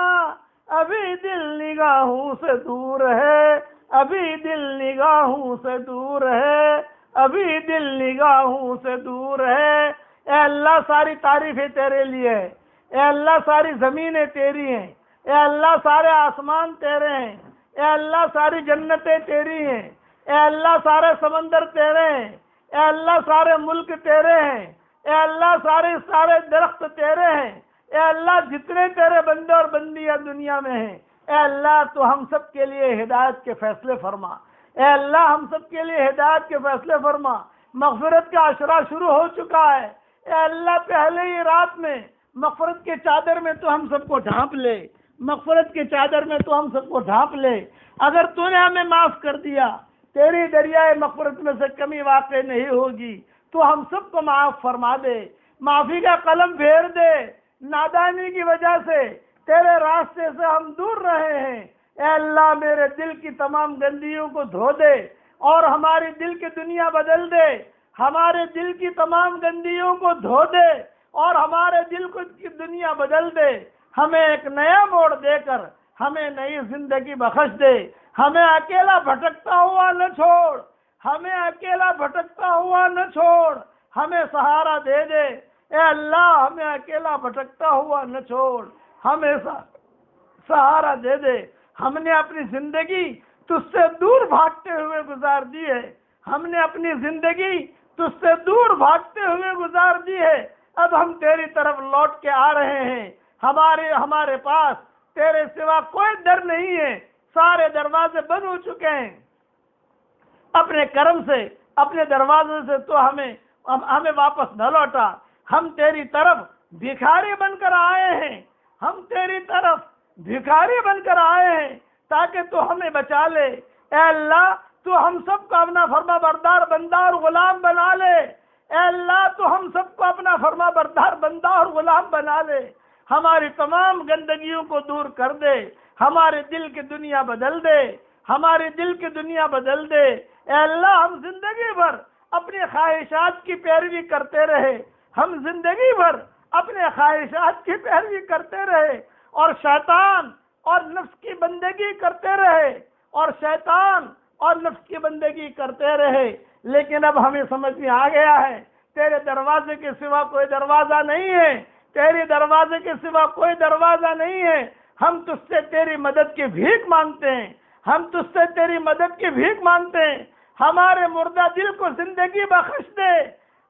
Speaker 1: ابھی دل نگاہوں سے دور ہے، ابھی دل نگاہوں سے دور ہے، ابھی دل نگاہوں سے دور ہے۔ اے اللہ ساری تعریفیں تیرے لیے ہیں، اے اللہ ساری زمینیں تیری ہیں، اے اللہ سارے آسمان تیرے ہیں، اے اللہ ساری جنتیں تیری ہیں، اے اللہ سارے سمندر تیرے ہیں، اے اللہ سارے ملک تیرے ہیں، اے اللہ سارے درخت تیرے ہیں، اے اللہ جتنے تیرے بندے اور بندیاں دنیا میں ہیں، اے اللہ تو ہم سب کے لیے ہدایت کے فیصلے فرما، اے اللہ ہم سب کے لیے ہدایت کے فیصلے فرما۔ مغفرت کا عشرہ شروع ہو چکا ہے، اے اللہ پہلے ہی رات میں مغفرت کے چادر میں تو ہم سب کو ڈھانپ لے، مغفرت کے چادر میں تو ہم سب کو ڈھانپ لے۔ اگر تو نے ہمیں معاف کر دیا، تیری دریائے مغفرت میں سے کمی واقع نہیں ہوگی، تو ہم سب کو معاف فرما دے، معافی کا قلم پھیر دے۔ نادانی کی وجہ سے تیرے راستے سے ہم دور رہے ہیں، اے اللہ میرے دل کی تمام گندگیوں کو دھو دے اور ہماری دل کی دنیا بدل دے، ہمارے دل کی تمام گندگیوں کو دھو دے اور ہمارے دل کی دنیا بدل دے۔ ہمیں ایک نیا موڑ دے کر ہمیں نئی زندگی بخش دے، ہمیں اکیلا بھٹکتا ہوا نہ چھوڑ، ہمیں اکیلا بھٹکتا ہوا نہ چھوڑ، ہمیں سہارا دے دے۔ اے اللہ ہمیں اکیلا بھٹکتا ہوا نہ چھوڑ، ہمیں سہارا دے دے۔ ہم نے اپنی زندگی تجھ سے دور بھاگتے ہوئے گزار دی ہے، ہم نے اپنی زندگی تجھ سے دور بھاگتے ہوئے گزار دی ہے، اب ہم تیری طرف لوٹ کے آ رہے ہیں۔ ہمارے پاس تیرے سوا کوئی در نہیں ہے، سارے دروازے بند ہو چکے ہیں۔ اپنے کرم سے اپنے دروازے سے تو ہمیں واپس نہ لوٹا، ہم تیری طرف بھکاری بن کر آئے ہیں، ہم تیری طرف بھکاری بن کر آئے ہیں تاکہ تو ہمیں بچا لے۔ اے اللہ تو ہم سب کو اپنا فرما بردار بندہ اور غلام بنا لے، اے اللہ تو ہم سب کو اپنا فرما بردار بندہ اور غلام بنا لے، ہماری تمام گندگیوں کو دور کر دے، ہمارے دل کی دنیا بدل دے، ہماری دل کی دنیا بدل دے۔ اے اللہ ہم زندگی بھر اپنی خواہشات کی پیروی کرتے رہے، ہم زندگی بھر اپنے خواہشات کی پیروی کرتے رہے اور شیطان اور نفس کی بندگی کرتے رہے اور شیطان اور نفس کی بندگی کرتے رہے، لیکن اب ہمیں سمجھ میں آ گیا ہے تیرے دروازے کے سوا کوئی دروازہ نہیں ہے، تیرے دروازے کے سوا کوئی دروازہ نہیں ہے، ہم تجھ سے تیری مدد کی بھیک مانگتے ہیں، ہم تجھ سے تیری مدد کی بھیک مانگتے ہیں، ہمارے مردہ دل کو زندگی بخش دے،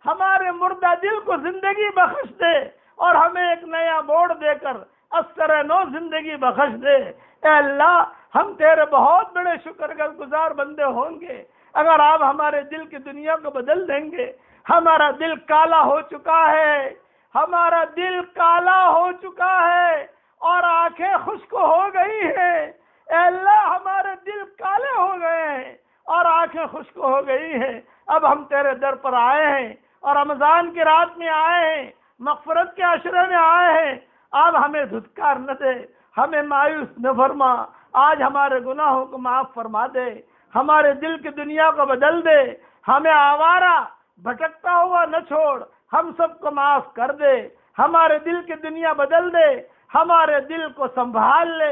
Speaker 1: ہمارے مردہ دل کو زندگی بخش دے اور ہمیں ایک نیا موڑ دے کر اثر نو زندگی بخش دے۔ اے اللہ، ہم تیرے بہت بڑے شکر گزار بندے ہوں گے اگر آپ ہمارے دل کی دنیا کو بدل دیں گے۔ ہمارا دل کالا ہو چکا ہے، ہمارا دل کالا ہو چکا ہے اور آنکھیں خشک ہو گئی ہیں۔ اے اللہ، ہمارے دل کالے ہو گئے ہیں اور آنکھیں خشک ہو گئی ہیں۔ اب ہم تیرے در پر آئے ہیں اور رمضان کی رات میں آئے ہیں، مغفرت کے عشرے میں آئے ہیں۔ اب ہمیں دھتکار نہ دے، ہمیں مایوس نہ فرما، آج ہمارے گناہوں کو معاف فرما دے، ہمارے دل کی دنیا کو بدل دے، ہمیں آوارہ بھٹکتا ہوا نہ چھوڑ، ہم سب کو معاف کر دے، ہمارے دل کی دنیا بدل دے، ہمارے دل کو سنبھال لے۔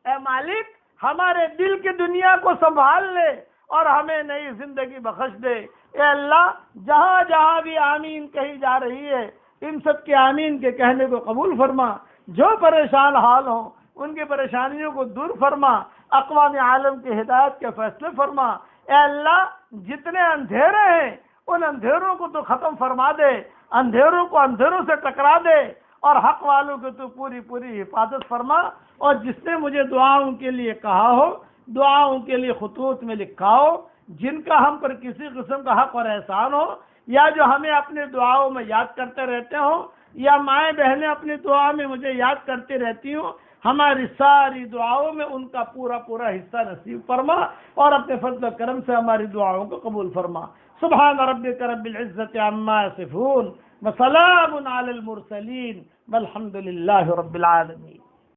Speaker 1: اے مالک، ہمارے دل کی دنیا کو سنبھال لے اور ہمیں نئی زندگی بخش دے۔ اے اللہ، جہاں جہاں بھی آمین کہی جا رہی ہے، ان سب کے آمین کے کہنے کو قبول فرما، جو پریشان حال ہوں ان کی پریشانیوں کو دور فرما، اقوام عالم کی ہدایت کے فیصلے فرما۔ اے اللہ، جتنے اندھیرے ہیں ان اندھیروں کو تو ختم فرما دے، اندھیروں کو اندھیروں سے ٹکرا دے اور حق والوں کو تو پوری پوری حفاظت فرما۔ اور جس نے مجھے دعاؤں کے لیے کہا ہو، دعاؤں کے لیے خطوط میں لکھا ہو، جن کا ہم پر کسی قسم کا حق اور احسان ہو، یا جو ہمیں اپنے دعاؤں میں یاد کرتے رہتے ہوں، یا مائیں بہنیں اپنی دعا میں مجھے یاد کرتی رہتی ہوں، ہماری ساری دعاؤں میں ان کا پورا پورا حصہ نصیب فرما اور اپنے فضل و کرم سے ہماری دعاؤں کو قبول فرما۔ سبحان ربک رب العزت عما یصفون وسلام علی المرسلین والحمد للہ رب العالمین۔